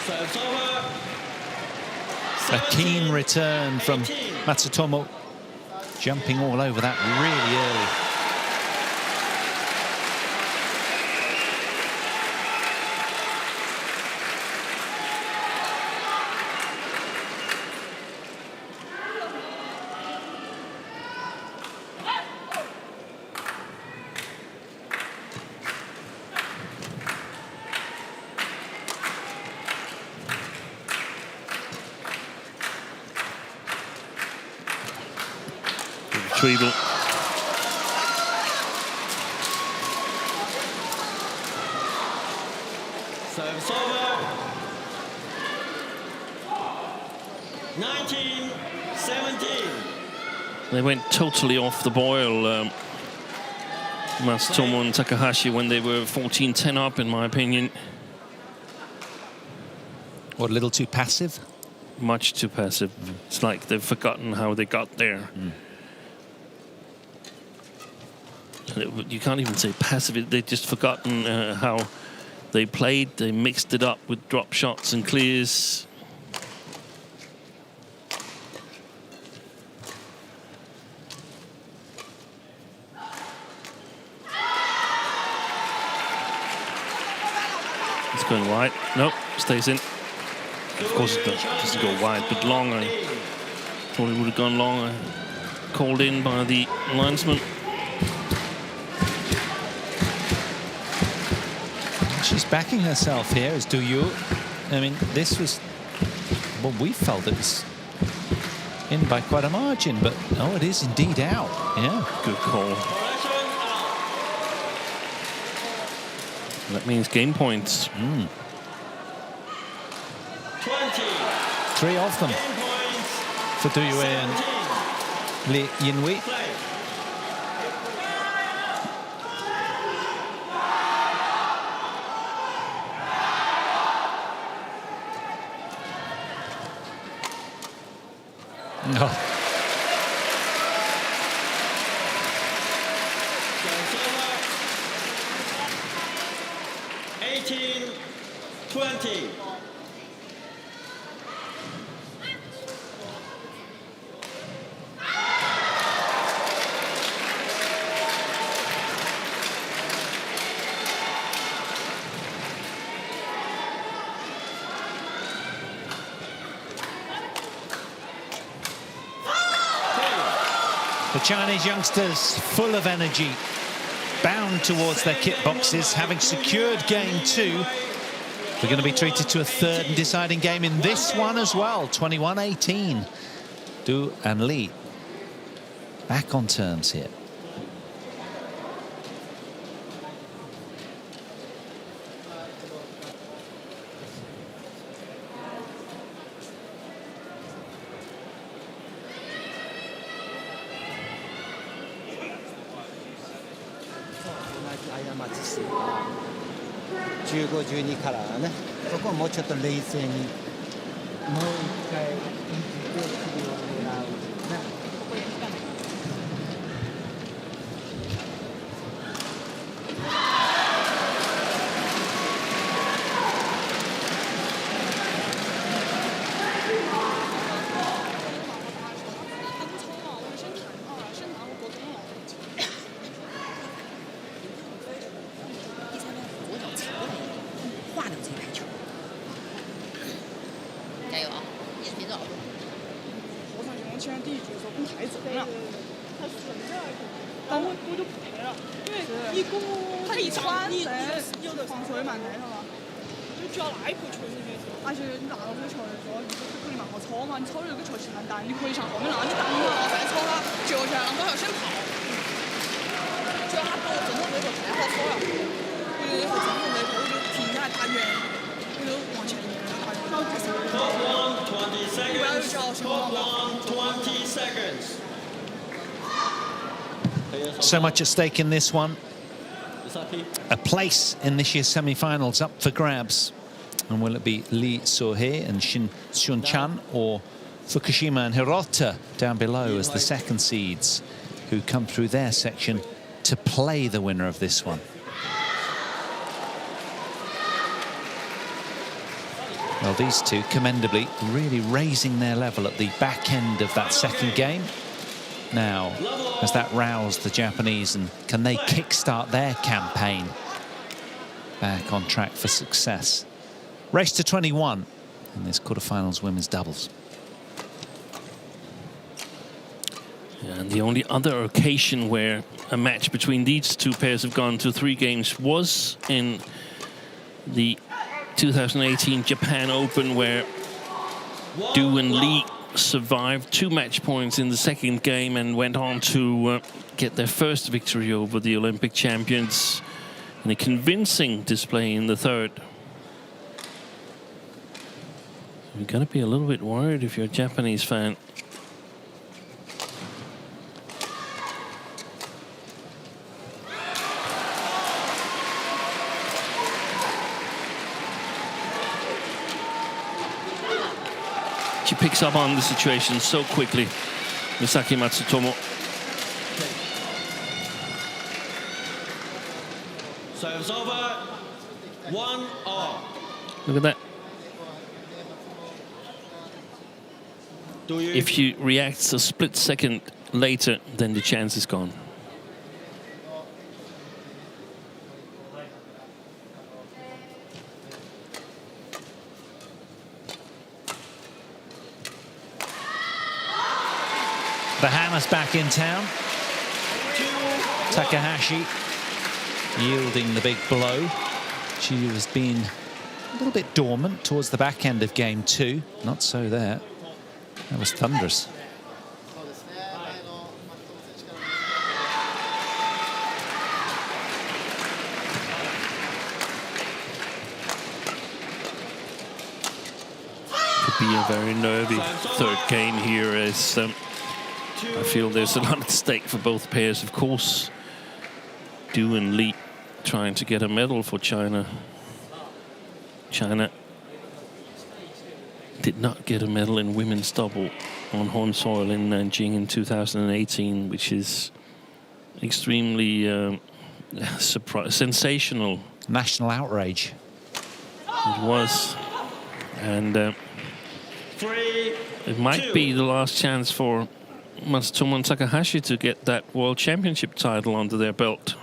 Serves over. A keen return from 18. Matsutomo, jumping all over that really early. Retrieval. Serves over. 19-17. They went totally off the boil, Matsutomo and Takahashi, when they were 14-10 up, in my opinion. What, a little too passive? Much too passive. It's like they've forgotten how they got there. You can't even say passive. They've just forgotten how they played. They mixed it up with drop shots and clears. It's going wide. Nope, stays in. Of course it doesn't go wide, but long. I thought it would have gone long. Called in by the linesman. She's backing herself here as Du Yue. I mean, this was, well, we felt it was in by quite a margin, but oh, it is indeed out. Yeah, good call. That means game points. 20. 3 of them Game points. for Du Yue and Lee Yun-Wei. Play. Oh. Serves over. 18-20. The Chinese youngsters full of energy, bound towards their kit boxes, having secured game 2. We're going to be treated to a third and deciding game in this one as well. 21-18. Du and Li back on terms here.15、12からね、そこをもうちょっと冷静に、もう一回、いい軸を狙う。加油啊！眼睛照住。我上去我前第一局的时候跟太重了，他顺着，然后我就不配了，因为一股他一喘噻，有的防守也蛮那个了，就主要那一步确实没错。而且你拿到这个球的时候，你就肯定蛮好抽嘛，你抽的这个球其实很单，你可以像后面那，你当了再抽它，就起来，然后要先跑。主要他把我正后那个太好抽了，我就正后那个我就停下来打圆，我就往前一点打圆，然后就是。 20 seconds. 20 seconds. So much at stake in this one. Misaki. A place in this year's semi-finals up for grabs. And will it be Li So-hee and Shin Seung-chan or Fukushima and Hirota down below as the second seeds who come through their section to play the winner of this one? Well, these two, commendably, really raising their level at the back end of that second game. Now, has that roused the Japanese, and can they kickstart their campaign back on track for success? Race to 21 in this quarterfinals women's doubles. And the only other occasion where a match between these two pairs have gone to 3 games was in the 2018 Japan Open, where Du and Li survived 2 match points in the second game and went on to get their first victory over the Olympic champions in a convincing display in the third. You're going to be a little bit worried if you're a Japanese fan. She picks up on the situation so quickly, Misaki Matsutomo. Serves over. 1-all. Look at that. If she reacts a split second later, then the chance is gone. The hammer's back in town. Takahashi yielding the big blow. She was being a little bit dormant towards the back end of game 2. Not so there. That was thunderous. Could be a very nervy third game here, as I feel there's a lot at stake for both pairs. Of course, Du and Li trying to get a medal for China. China did not get a medal in women's double on home soil in Nanjing in 2018, which is extremely sensational. National outrage. It was. And it might be the last chance for Matsutomo and Takahashi to get that World Championship title under their belt.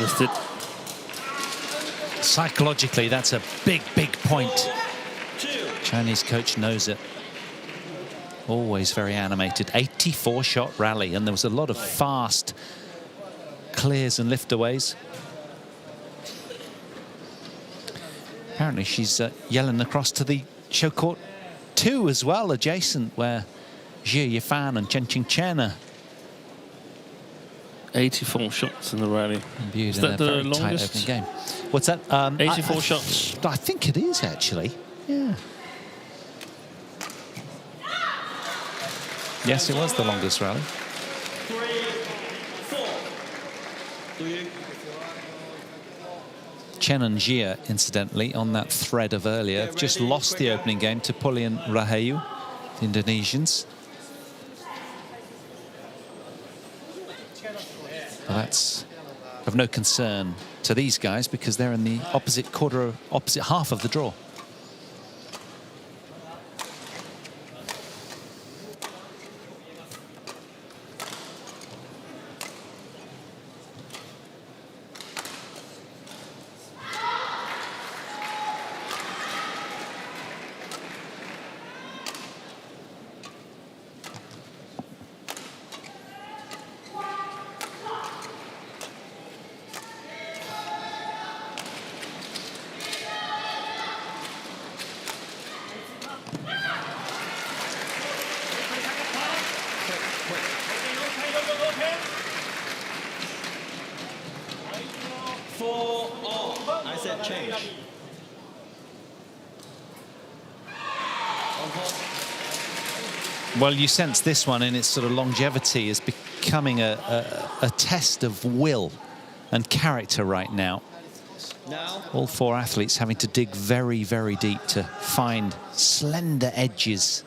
Missed it. Psychologically, that's a big, big point. Chinese coach knows it. Always very animated. 84-shot rally, and there was a lot of fast clears and liftaways. Apparently, she's yelling across to the show court 2 as well, adjacent, where Xie Yifan and Chen Qingchen are 84 shots in the rally. Is that the longest game? What's that? 84 shots. I think it is, actually. Yeah. Yes, it was the longest rally. 3, 4. Do you? Chen and Xie, incidentally, on that thread of earlier, have just lost the opening game to Pulli and Rahayu, the Indonesians. Well, that's of no concern to these guys because they're in the opposite half of the draw. I said change. Well, you sense this one in its sort of longevity as becoming a test of will and character right now. All 4 athletes having to dig very, very deep to find slender edges.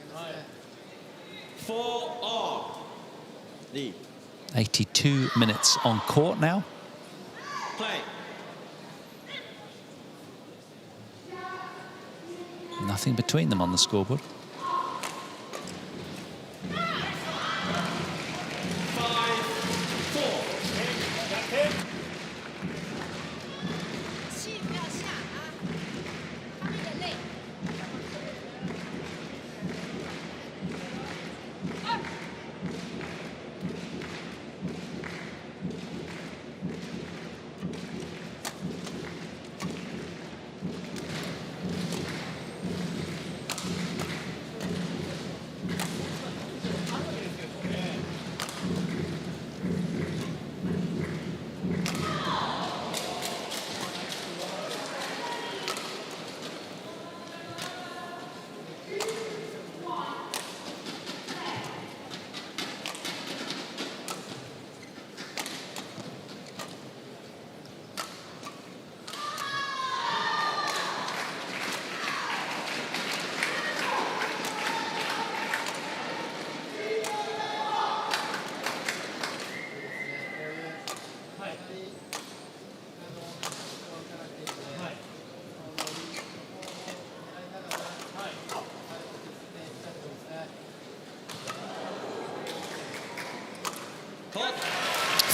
4-all. 82 minutes on court now. Play. Nothing between them on the scoreboard. 5-4.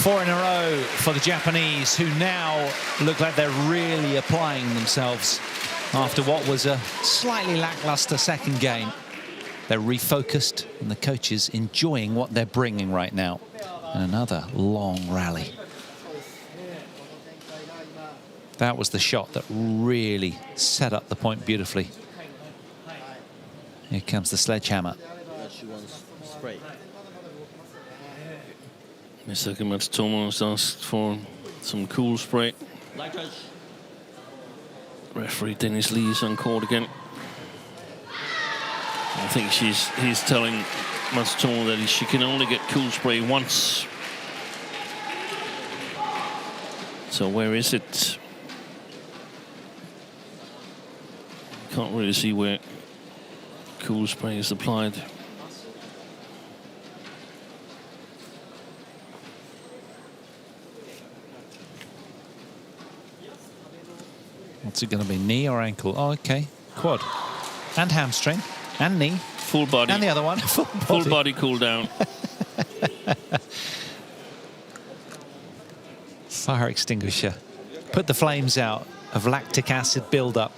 4 in a row for the Japanese, who now look like they're really applying themselves after what was a slightly lackluster second game. They're refocused, and the coaches enjoying what they're bringing right now. And another long rally. That was the shot that really set up the point beautifully. Here comes the sledgehammer. She wants spray. Misaki Matsutomo has asked for some cool spray. Light touch. Referee Dennis Lee is on court again. I think he's telling Matsutomo that she can only get cool spray once. So where is it? Can't really see where cool spray is applied. What's it going to be, knee or ankle? Oh, okay, quad. And hamstring, and knee. Full body. And the other one, full body cool down. Fire extinguisher. Put the flames out of lactic acid build-up.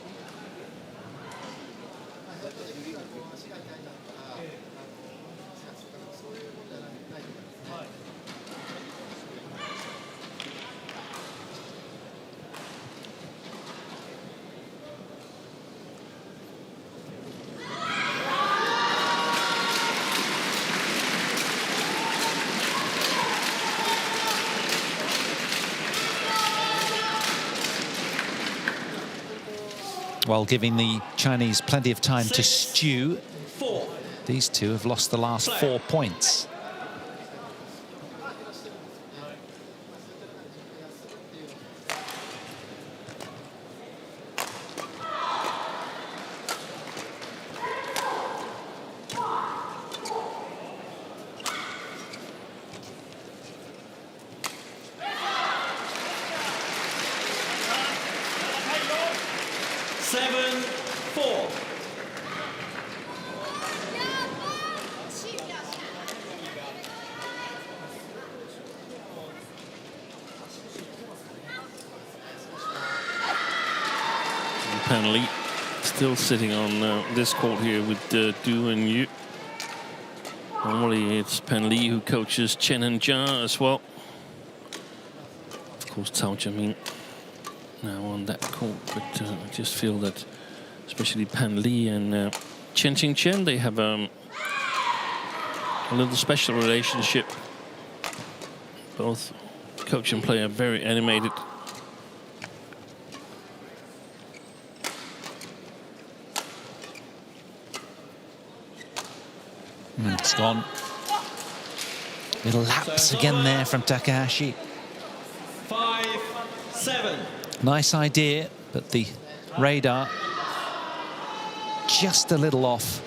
While giving the Chinese plenty of time to stew, these two have lost the last 4 points. Pan Lee still sitting on this court here with Du and Yu. Normally it's Pan Lee who coaches Chen and Jia as well. Of course, Cao Jiamin now on that court, but I just feel that especially Pan Lee and Chen Qingchen, they have a little special relationship. Both coach and player very animated. It's gone. Little lapse again there from Takahashi. 5-7. Nice idea, but the radar just a little off.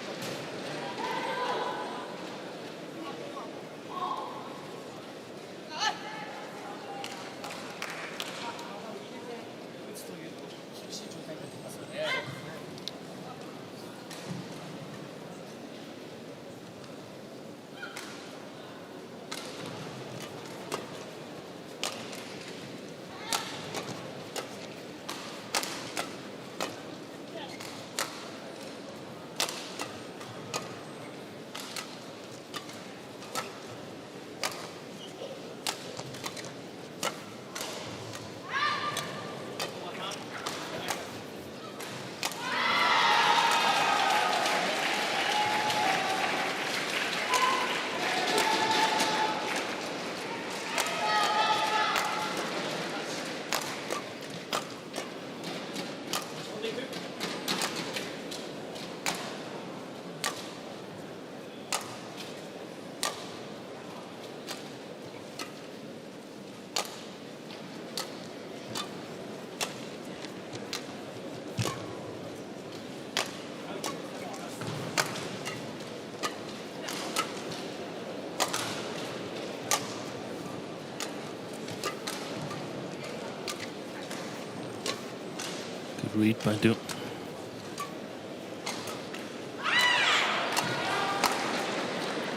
Read by Du.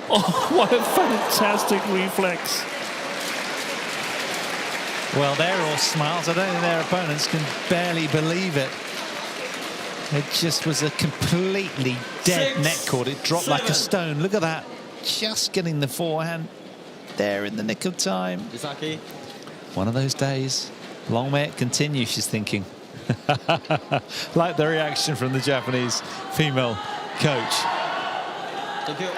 Oh, what a fantastic reflex. Well, they're all smiles. I don't think their opponents can barely believe it. It just was a completely dead 6, net court. It dropped like a 7. stone. Look at that. Just getting the forehand there in the nick of time. Misaki. One of those days. Long may it continue, she's thinking. Like the reaction from the Japanese female coach. Thank you.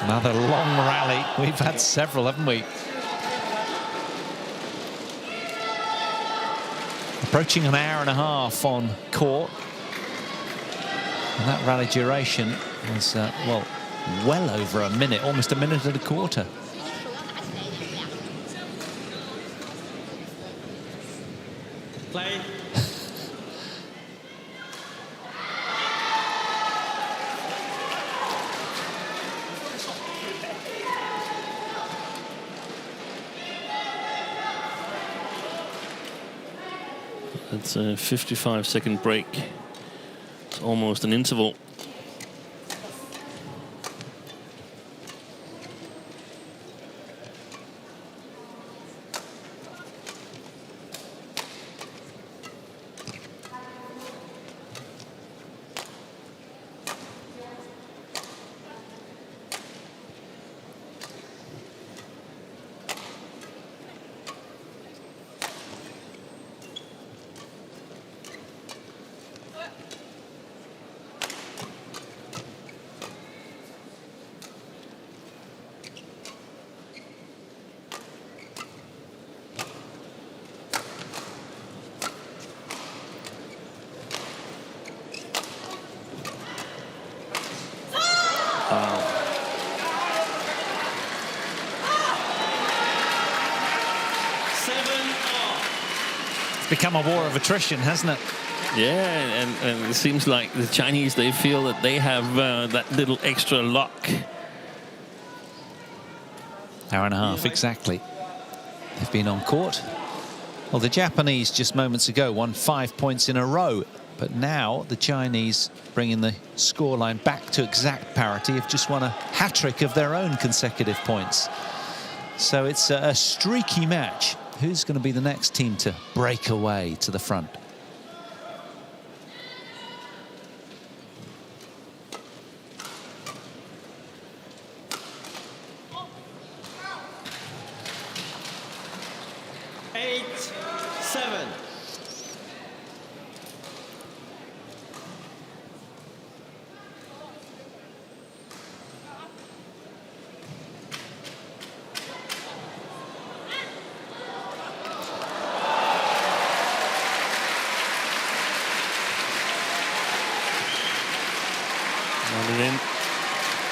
Another long rally. We've had several, haven't we? Approaching an hour and a half on court. And that rally duration was, well over a minute, almost a minute and a quarter. Play. It's a 55-second break. It's almost an interval. Become a war of attrition, hasn't it? Yeah, and it seems like the Chinese, they feel that they have that little extra luck. Hour and a half, exactly. They've been on court. Well, the Japanese just moments ago won 5 points in a row, but now the Chinese bringing the scoreline back to exact parity have just won a hat-trick of their own consecutive points. So it's a streaky match. Who's going to be the next team to break away to the front?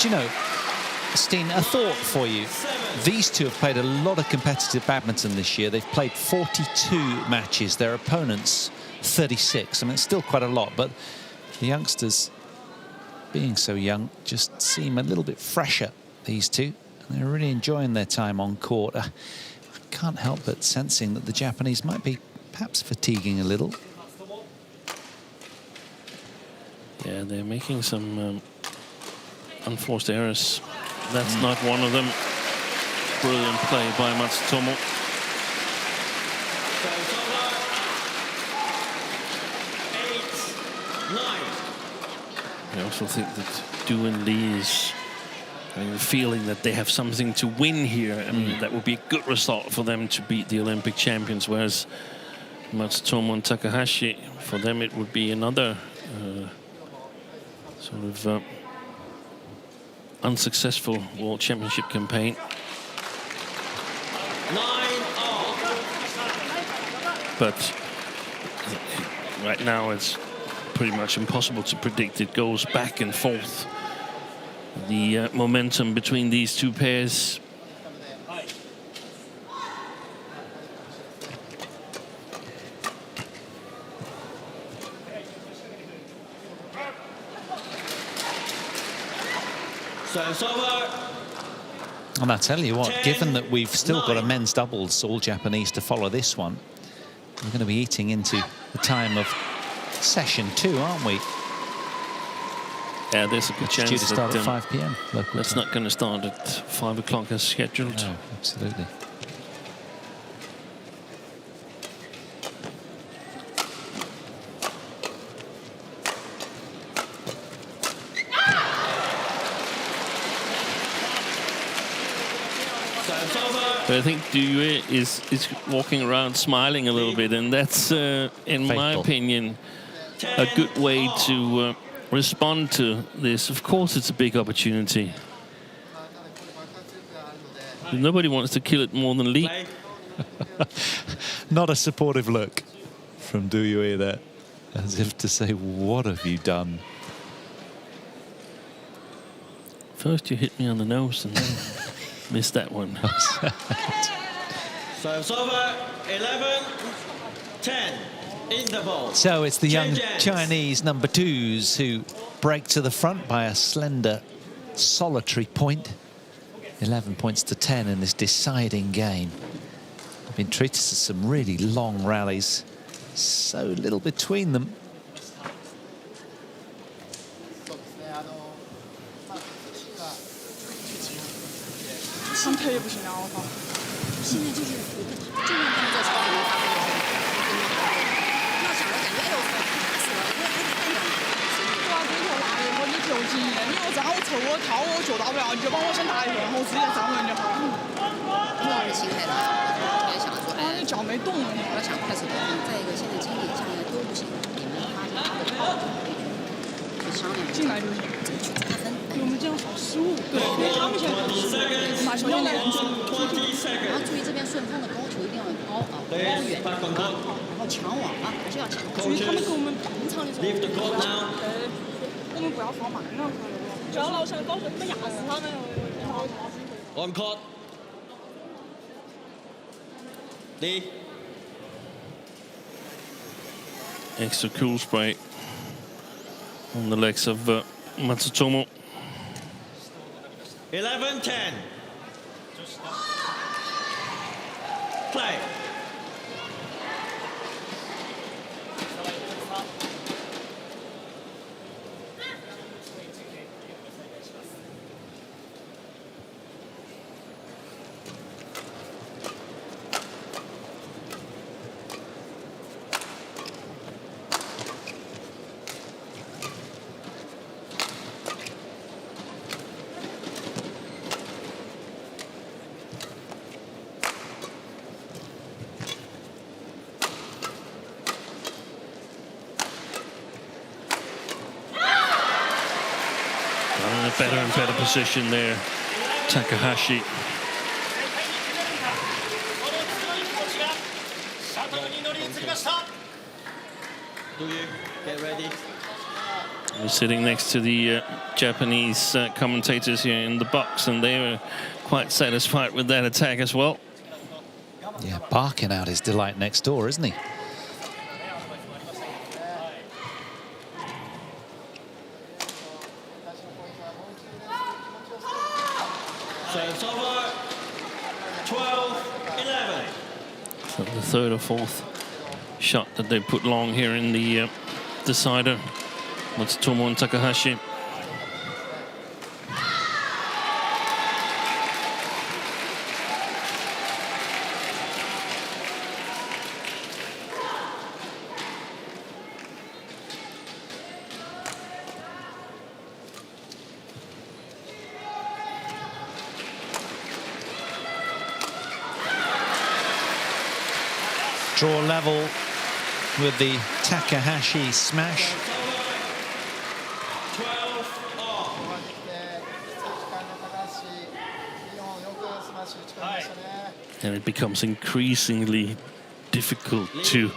Do you know, Steen, a thought for you. These two have played a lot of competitive badminton this year. They've played 42 matches. Their opponents, 36. I mean, it's still quite a lot, but the youngsters, being so young, just seem a little bit fresher, these two. And they're really enjoying their time on court. I can't help but sensing that the Japanese might be perhaps fatiguing a little. Yeah, they're making some unforced errors. That's not one of them. Brilliant play by Matsutomo. I also think that Du and Lee is having the feeling that they have something to win here. I mean, that would be a good result for them to beat the Olympic champions, whereas Matsutomo and Takahashi, for them it would be another sort of unsuccessful World Championship campaign. 9-all. But right now it's pretty much impossible to predict. It goes back and forth. The momentum between these two pairs. And I tell you what, given that we've still got a men's doubles, all Japanese, to follow this one, we're going to be eating into the time of session 2, aren't we? Yeah, there's a good chance due to start that, at 5 p.m. local that's time. not going to start at 5 o'clock as scheduled. No, absolutely. But I think Due is walking around smiling a little bit, and that's, in my opinion, a good way to respond to this. Of course, it's a big opportunity. Nobody wants to kill it more than Lee. Not a supportive look from Duyue there, as if to say, what have you done? First you hit me on the nose and then missed that one. So it's over 11-10 in the ball. So it's the young JPN. Chinese number twos who break to the front by a slender, solitary point. 11 points to 10 in this deciding game. They've been treated to some really long rallies. So little between them. 上腿也不行啊！我靠！现在就是我跟他，就让他们在场里面发挥的时候，跟他那想着感觉哎呦，打死了，我还得干点嘛。对啊，这条拉的，我你挺有经验，你要这样我凑我靠我就到不了，你就帮我先打一遍，然后我直接站稳就好了。主要是心态的，特别想说，哎，你脚没动了，我要想快速得分。再一个，现在经理下来都不行，你们发挥他的去商量，进来就行。 去打分。我们这样少失误，对，因为他们现在马球有点出，然后注意这边顺风的高球一定要高啊，不要远啊，然后抢网啊，还是要抢。注意他们跟我们平常那种。我们不要放慢了，只要老想高球，你们压死他们。On court. Lee. Extra cool spray on the legs of Matsutomo. 11-10. Play. In a better and better position there, Takahashi. Do you get ready? We're sitting next to the Japanese commentators here in the box, and they were quite satisfied with that attack as well. Yeah, barking out his delight next door, isn't he? So it's over 12-11. So the third or fourth shot that they put long here in the decider. Matsutomo and Takahashi. Draw level with the Takahashi smash. 12 all. And it becomes increasingly difficult to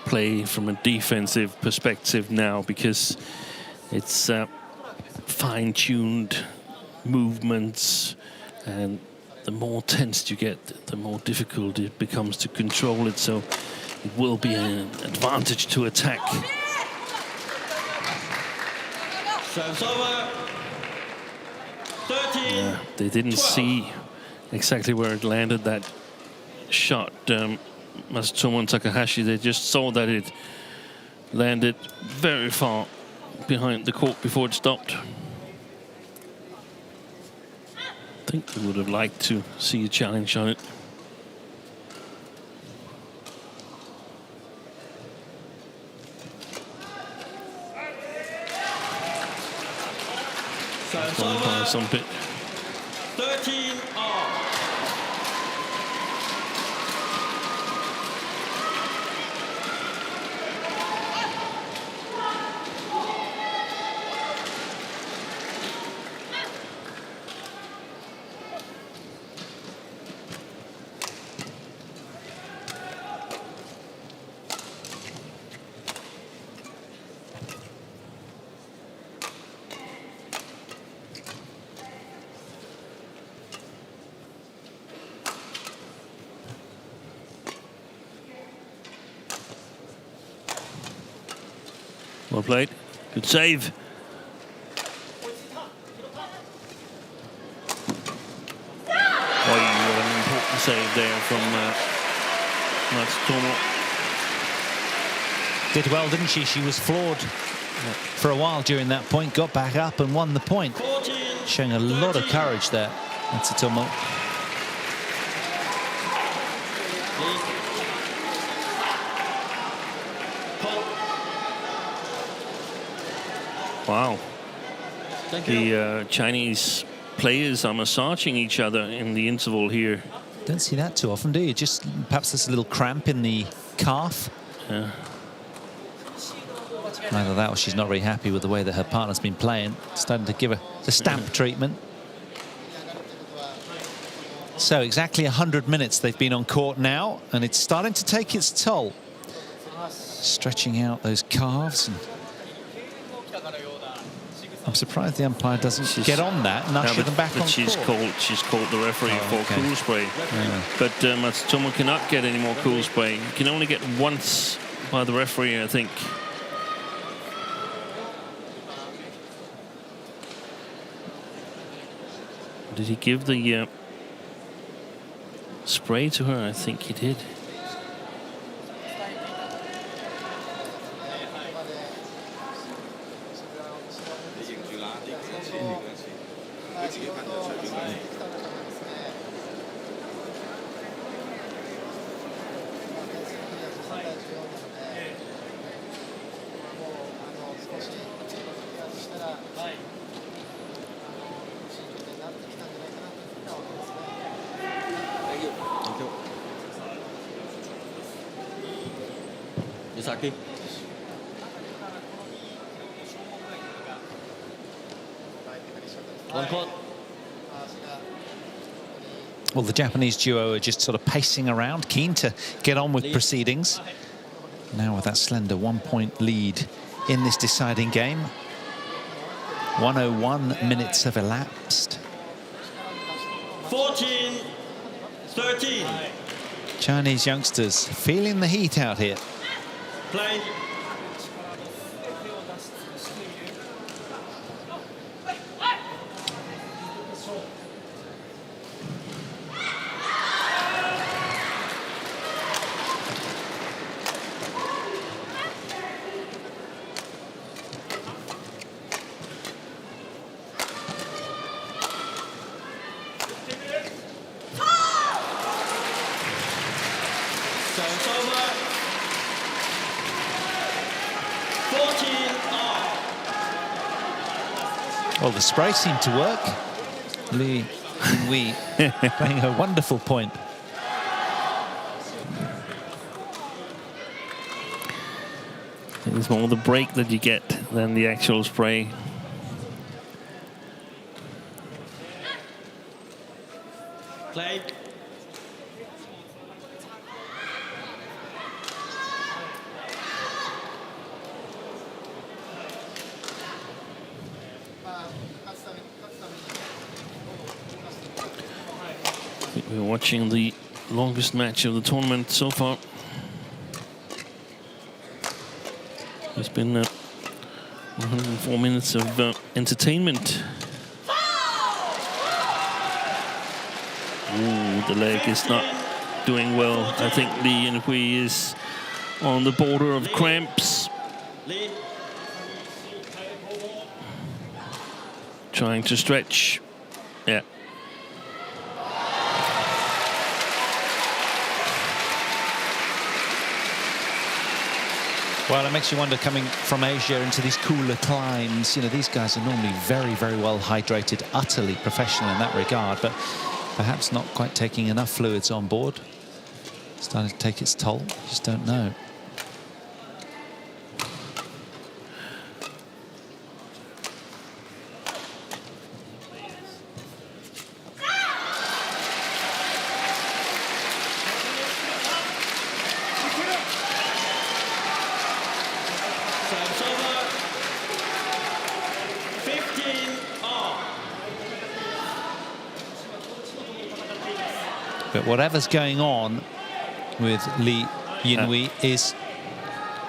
play from a defensive perspective now, because it's fine-tuned movements, and the more tensed you get, the more difficult it becomes to control it. So it will be an advantage to attack. So it's over 13. They didn't 12. see exactly where it landed, that shot, Matsutomo and Takahashi. They just saw that it landed very far behind the court before it stopped. I think we would have liked to see a challenge on it. So it's Gone by over some bit. 13 all. Well played. Good save. Oh, an important save there from MATSUTOMO. Did well, didn't she? She was floored for a while during that point, got back up and won the point. 14, Showing a lot of 13. courage there, MATSUTOMO. Wow. Thank you. The Chinese players are massaging each other in the interval here. Don't see that too often, do you? Just perhaps there's a little cramp in the calf. Yeah. Either that or she's not very happy with the way that her partner's been playing. Starting to give her the stamp treatment. So exactly 100 minutes they've been on court now, and it's starting to take its toll. Stretching out those calves. And I'm surprised the umpire doesn't get on that and usher them back on she's court. She's called the referee for okay. cool spray. Yeah. But MATSUTOMO cannot get any more cool spray. He can only get once by the referee, I think. Did he give the spray to her? I think he did. Misaki. One court. Well, the Japanese duo are just sort of pacing around, keen to get on with proceedings. Now with that slender 1-point lead in this deciding game. 101 minutes have elapsed. 14, 13. Chinese youngsters feeling the heat out here. Play. Service over. 14 all. Well, the spray seemed to work. Li Yinwei playing a wonderful point. It's more the break that you get than the actual spray. Play. We're watching the longest match of the tournament so far. It's been 104 minutes of entertainment. Ooh, the leg is not doing well. I think Li Yinwei is on the border of cramps. Lead. Trying to stretch. Yeah. Well, it makes you wonder, coming from Asia into these cooler climes, you know, these guys are normally very, very well hydrated, utterly professional in that regard, but perhaps not quite taking enough fluids on board. Starting to take its toll, just don't know. Service over. 15 all. But whatever's going on with Li Yinwei is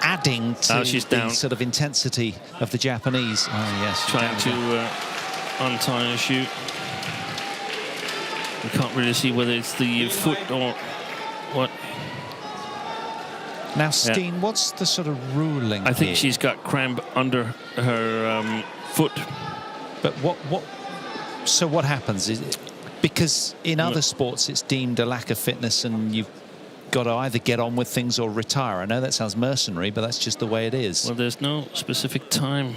adding to she's the down. sort of intensity of the Japanese. Oh, yes. she's Trying down to again. untie her shoe. You can't really see whether it's the foot or what. Now, Steen, what's the sort of ruling I think here? she's got cramp under her foot. But so what happens? Is it, because in other sports it's deemed a lack of fitness and you've got to either get on with things or retire. I know that sounds mercenary, but that's just the way it is. Well, there's no specific time.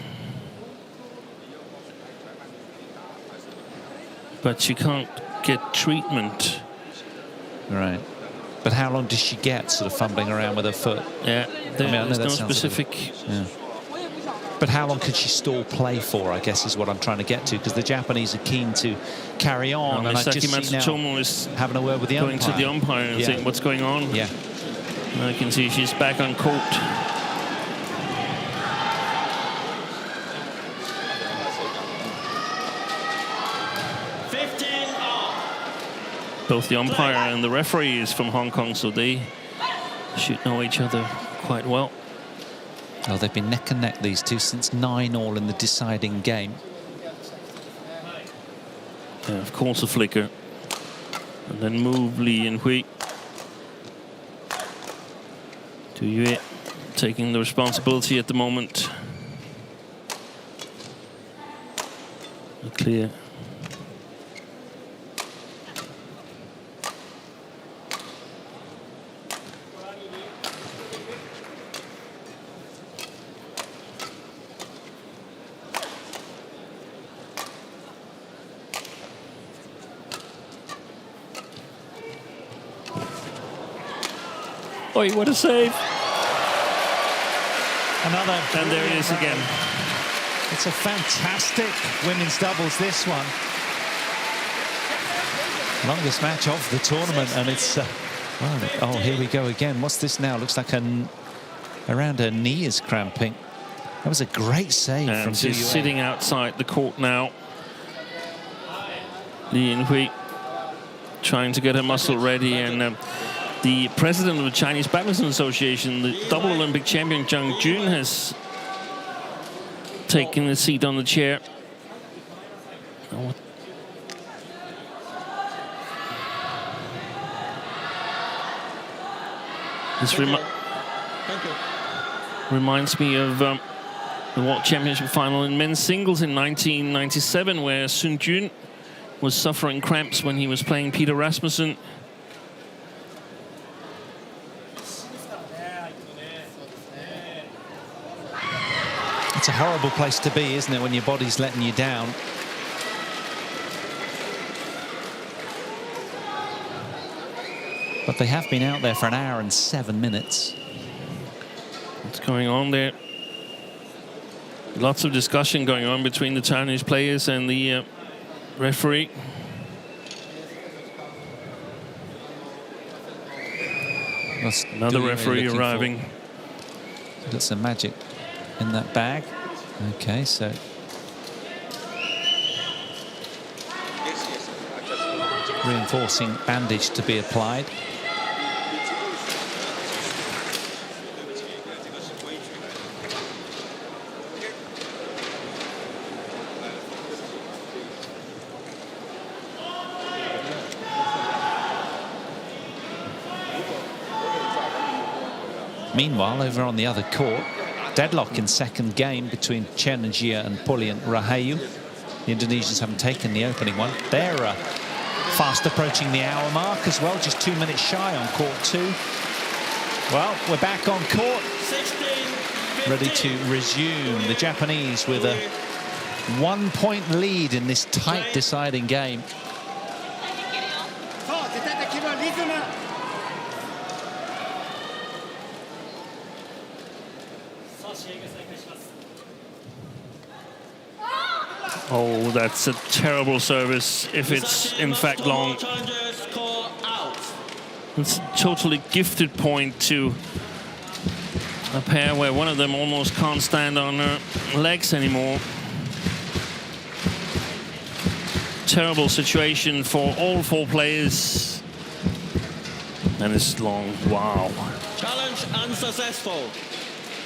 But you can't get treatment. Right. But how long does she get sort of fumbling around with her foot? Yeah, I know there's that no sounds a bit- specific. Yeah. But how long could she stall play for, I guess, is what I'm trying to get to, because the Japanese are keen to carry on. And I Misaki just see now Matsutomo is having a word with the going umpire. to the umpire and saying, what's going on? Yeah. And I can see she's back on court. Both the umpire and the referee is from Hong Kong, so they should know each other quite well. Well, they've been neck and neck, these two, since 9-all in the deciding game. Yeah, of course, a flicker. And then move Li and Hui. Tu Yue taking the responsibility at the moment. Clear. Oh, what a save. Another. And there it is again. It's a fantastic women's doubles, this one. Longest match of the tournament, and it's... oh, here we go again. What's this now? Looks like around her knee is cramping. That was a great save And from Tu she's Yue. sitting outside the court now. Li Yinhui trying to get her muscle ready, and the president of the Chinese Badminton Association, the double Olympic champion Zhang Jun, has taken a seat on the chair. Oh, this reminds me of the World Championship final in men's singles in 1997, where Sun Jun was suffering cramps when he was playing Peter Rasmussen. It's a horrible place to be, isn't it, when your body's letting you down? But they have been out there for 1 hour and 7 minutes. What's going on there? Lots of discussion going on between the Chinese players and the referee. Another referee arriving. Got some magic in that bag. Okay, so reinforcing bandage to be applied. Meanwhile, over on the other court, deadlock in second game between Chen and Jia and Puli and Rahayu. The Indonesians haven't taken the opening one. They're fast approaching the hour mark as well, just 2 minutes shy on court 2. Well, we're back on court, ready to resume. The Japanese with a 1-point lead in this tight deciding game. Oh, that's a terrible service if it's in fact long. It's a totally gifted point to a pair where one of them almost can't stand on her legs anymore. Terrible situation for all 4 players. And it's long. Wow. Challenge unsuccessful.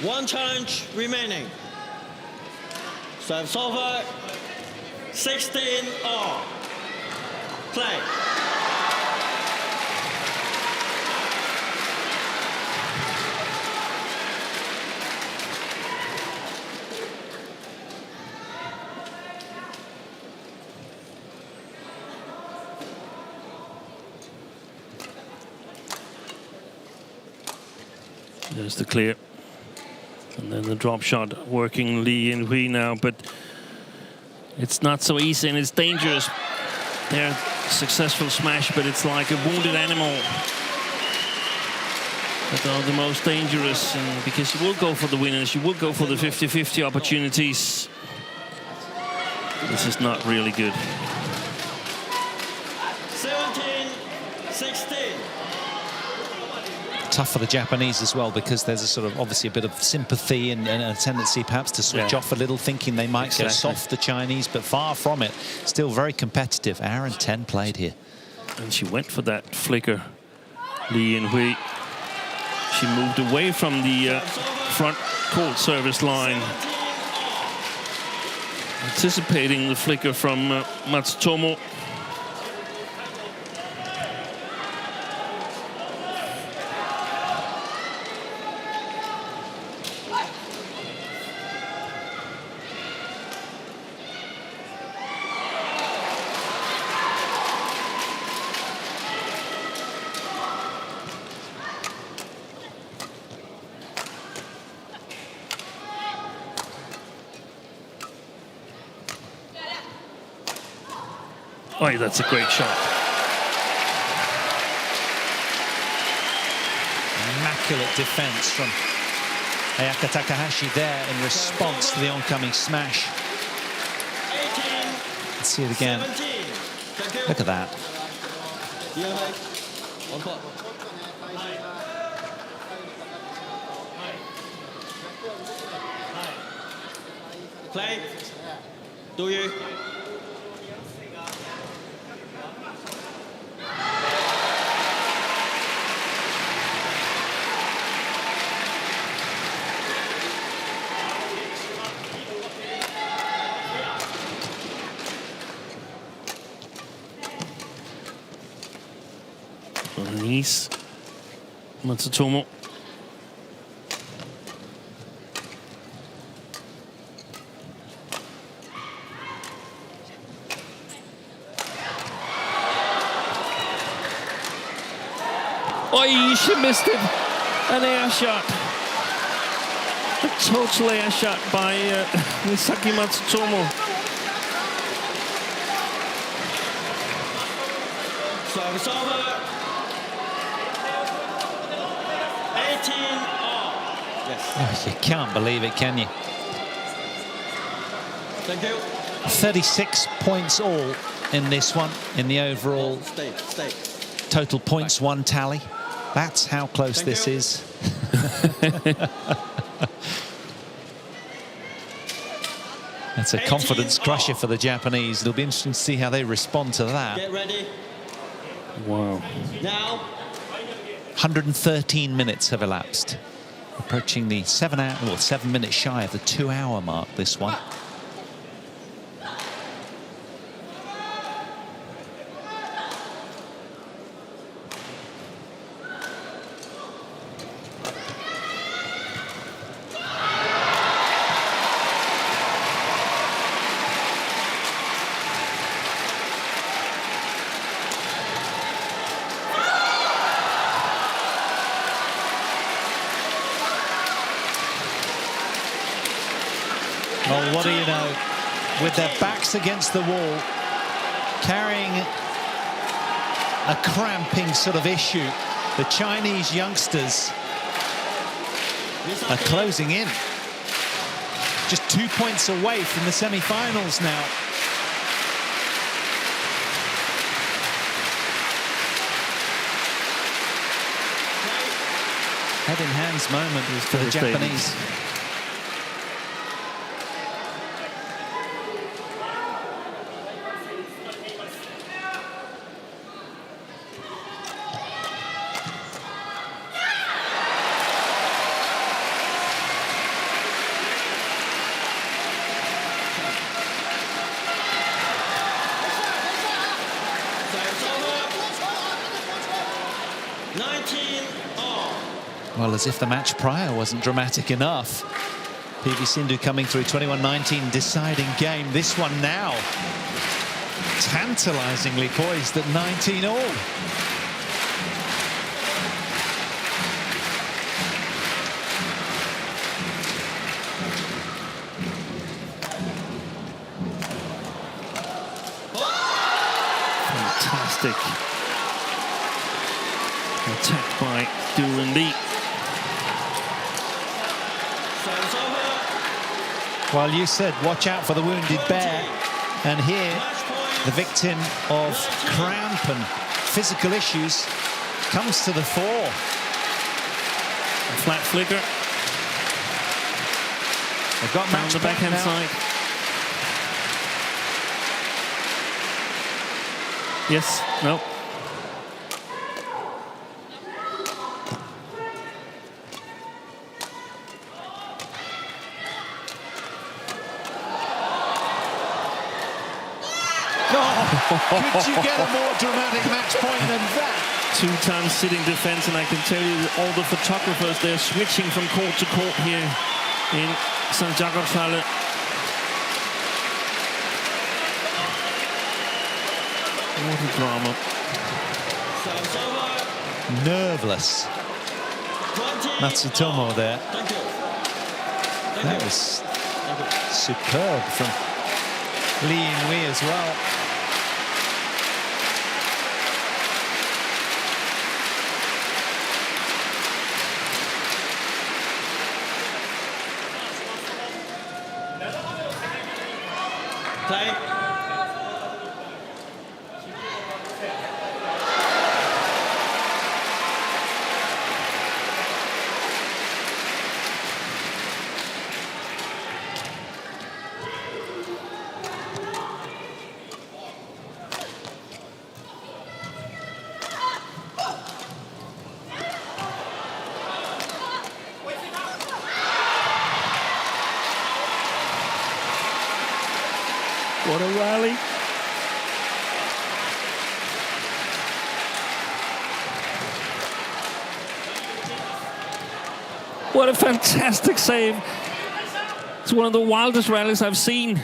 One challenge remaining. Serve over. 16 all. Play. There's the clear. And then the drop shot working Lee In-hui now, but it's not so easy and it's dangerous. They're successful smash, but it's like a wounded animal. But are the most dangerous, and because you will go for the winners, you will go for the 50-50 opportunities. This is not really good. 17-16. Tough for the Japanese as well, because there's a sort of obviously a bit of sympathy and a tendency perhaps to switch off a little, thinking they might go soft, the Chinese, but far from it. Still very competitive. Hour and 10 played here. And she went for that flicker, Lee In-hui. She moved away from the front court service line, anticipating the flicker from Matsutomo. Oh, that's a great shot. Immaculate defense from Ayaka Takahashi there in response to the oncoming smash. 18, Let's see it again. 17. Look at that. On court. Play. Do you? On the knees, Matsutomo. Oh, she missed it. An air shot. A total air shot by Misaki Matsutomo. Service over. 18 all. Yes. Oh, you can't believe it, can you? Thank you. 36 points all in this one, in the overall Stay. total points one tally. That's how close this is. That's a confidence crusher for the Japanese. It'll be interesting to see how they respond to that. Get ready. Wow. Now. 113 minutes have elapsed. Approaching the 7 minutes shy of the 2-hour mark, this one. Well, what do you know? With their backs against the wall, carrying a cramping sort of issue, the Chinese youngsters are closing in. Just 2 points away from the semi-finals now. Head in hands moment for the Japanese. Well, as if the match prior wasn't dramatic enough. PV Sindhu coming through 21-19 deciding game. This one now tantalizingly poised at 19-all. Fantastic attack by Duran Lee. Well, you said watch out for the wounded bear, and here the victim of cramp and physical issues comes to the fore. A flat flicker. They've got Down match the backhand now. side. Yes, no. Could you get a more dramatic match point than that? 2 times sitting defense, and I can tell you that all the photographers, they're switching from court to court here in St. Jakobshalle. What a drama. Nerveless Matsutomo there. That was superb from Lee In-wei as well. Play. What a rally. What a fantastic save. It's one of the wildest rallies I've seen.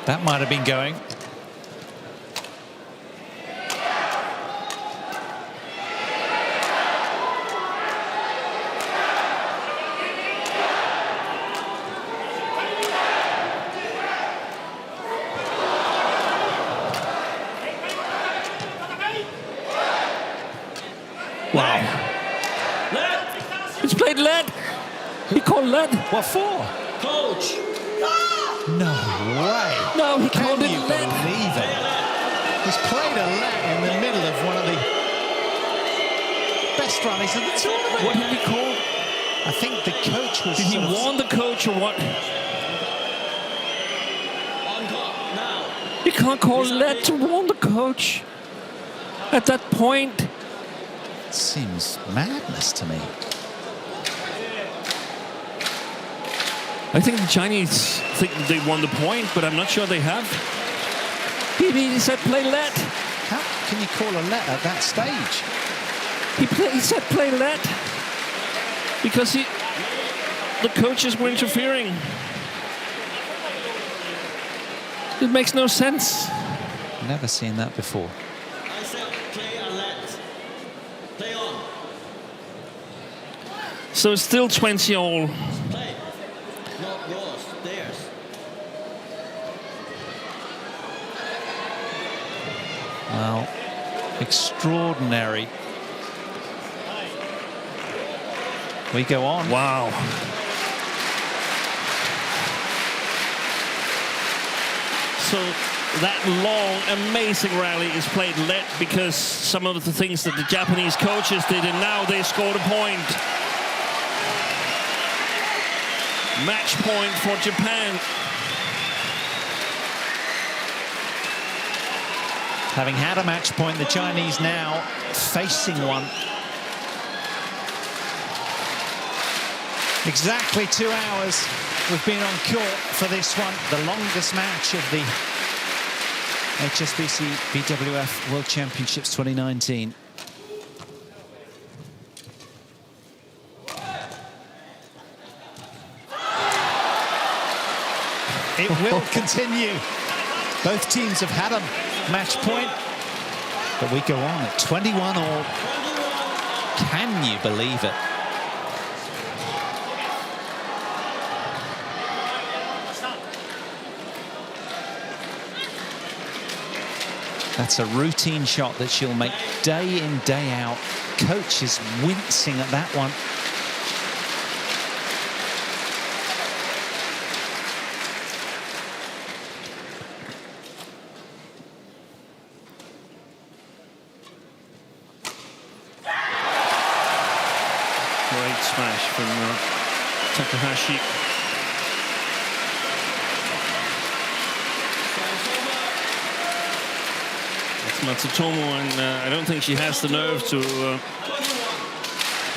That might have been going. Wow. It's played lead. He called lead. What for? Coach. No way. No, he Can called it you lead. believe it? He's played a let in the middle of one of the best rallies of the tournament. What did he call? I think the coach was Did he sort of- warn the coach or what? On top now. You can't call lead to warn the coach at that point. Seems madness to me. I think the Chinese think they won the point, but I'm not sure they have. He said play let. How can you call a let at that stage? He said play let because the coaches were interfering. It makes no sense. Never seen that before. I said play and let. Play on. So it's still 20-all. Play. Not yours. Theirs. Well, extraordinary. We go on. Wow. So that long, amazing rally is played let because some of the things that the Japanese coaches did, and now they scored a point. Match point for Japan. Having had a match point, the Chinese now facing one. Exactly 2 hours we've been on court for this one, the longest match of the HSBC BWF World Championships 2019. It will continue. Both teams have had a match point, but we go on at 21 all. Can you believe it? That's a routine shot that she'll make day in, day out. Coach is wincing at that one. Great smash from Takahashi. It's Matsutomo, and I don't think she has the nerve to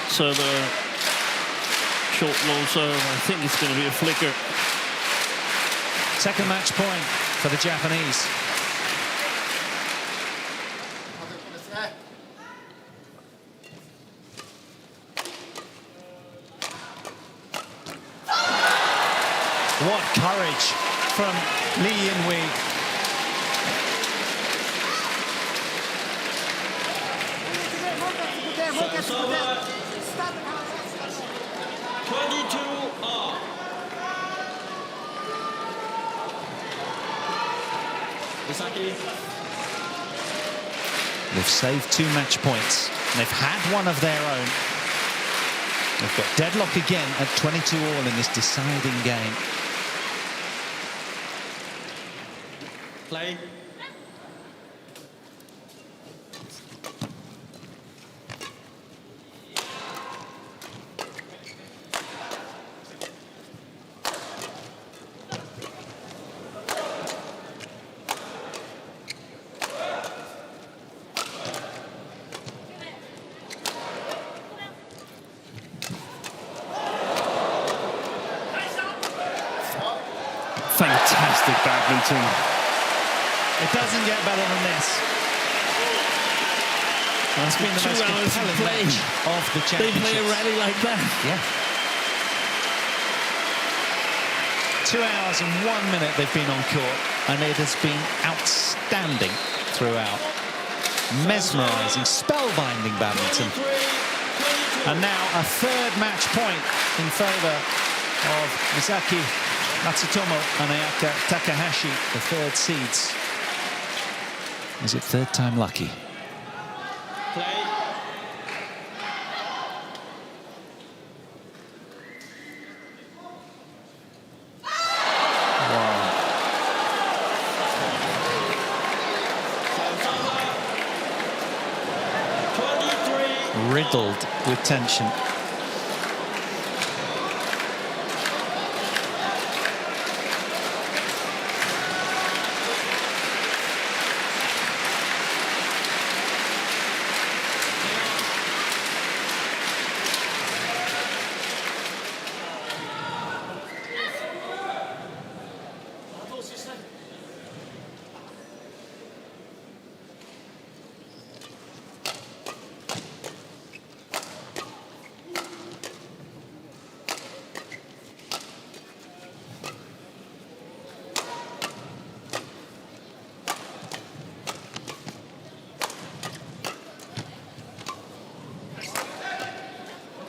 serve a short low serve. I think it's going to be a flicker. Second match point for the Japanese. What courage from Lee Yin-wei. Service over. 22 all. Misaki. They've saved 2 match points. They've had one of their own. They've got deadlock again at 22 all in this deciding game. Play. Fantastic badminton. It doesn't get better than this. That's been the 2 most hours of compelling play. match of the They championships. play a rally like that. Yeah. 2 hours and 1 minute they've been on court, and it has been outstanding throughout. Mesmerising, spellbinding badminton. And now a third match point in favour of Misaki Matsutomo and Ayaka Takahashi, the third seeds. Is it third time lucky? Play. Service over. 23. Riddled with tension.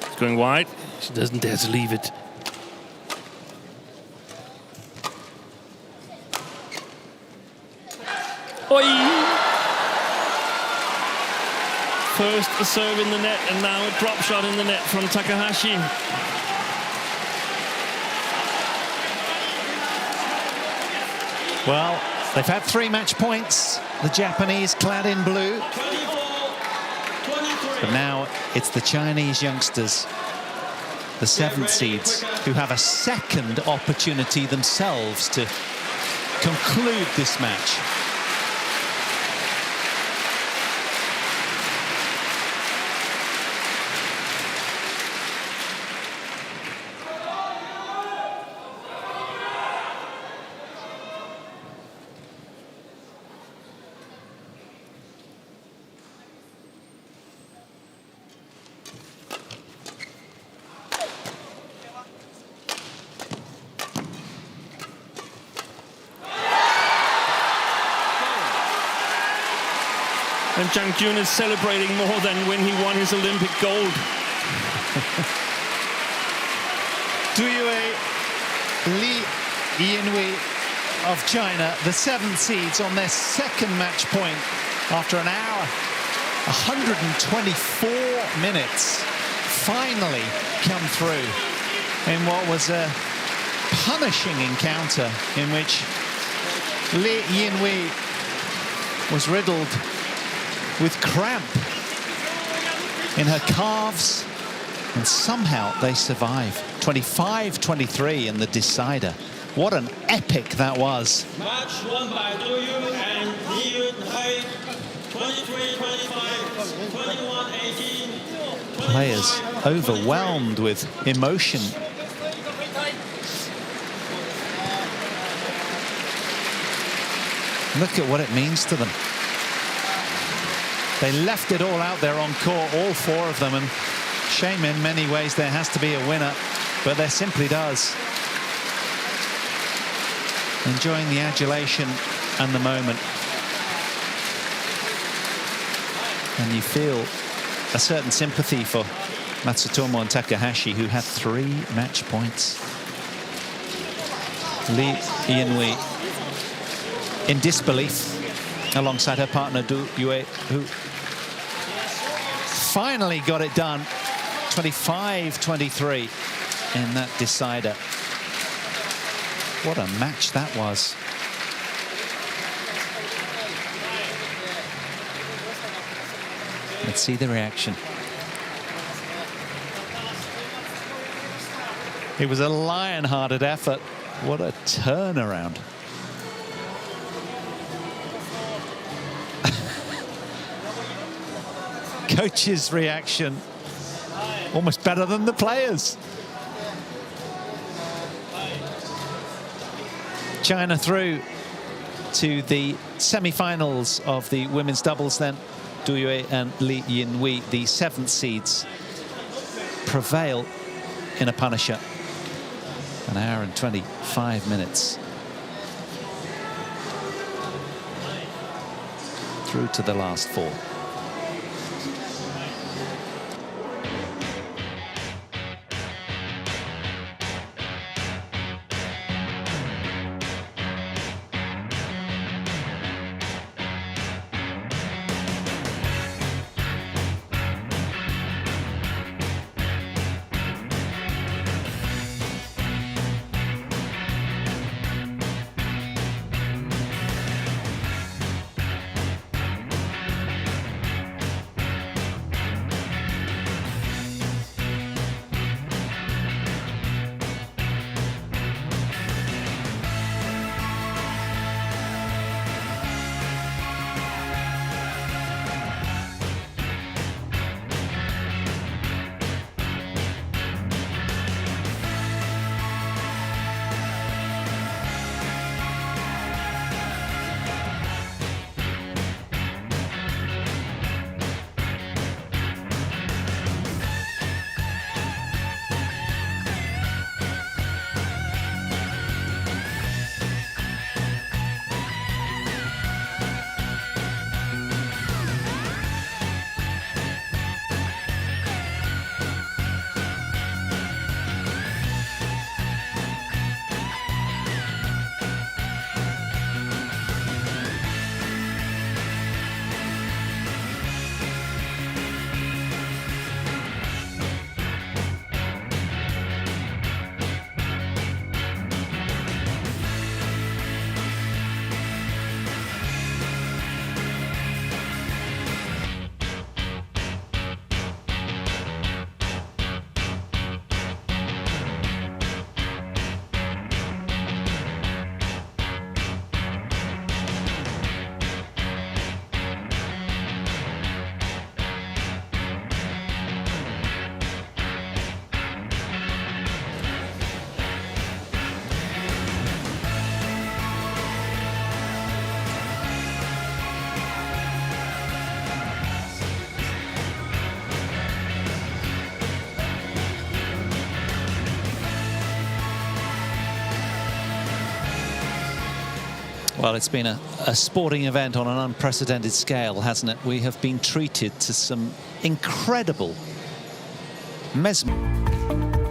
It's going wide. She doesn't dare to leave it. Oi! First a serve in the net, and now a drop shot in the net from Takahashi. Well, they've had 3 match points. The Japanese clad in blue. 24. 23. But now it's the Chinese youngsters, the 7th seeds, who have a second opportunity themselves to conclude this match. And Zhang Jun is celebrating more than when he won his Olympic gold. Duyue Li Yinhui of China, the 7 seeds on their second match point after an hour, 124 minutes, finally come through in what was a punishing encounter in which Li Yinhui was riddled with cramp in her calves, and somehow they survive. 25-23 in the decider. What an epic that was. Match won by Duyue and Li Yinhui, 23-25, 21-18. Players overwhelmed with emotion. Look at what it means to them. They left it all out there on court, all 4 of them, and shame in many ways there has to be a winner, but there simply does. Enjoying the adulation and the moment. And you feel a certain sympathy for Matsutomo and Takahashi, who had 3 match points. Li Yinhui in disbelief alongside her partner Duyue, who finally got it done. 25-23 in that decider. What a match that was. Let's see the reaction. It was a lion-hearted effort. What a turnaround. Coach's reaction, almost better than the players. China through to the semi-finals of the women's doubles then. Duyue and Li Yinhui, the 7th seeds, prevail in a punisher. An hour and 25 minutes. Through to the last 4. Well, it's been a sporting event on an unprecedented scale, hasn't it? We have been treated to some incredible mesmerizing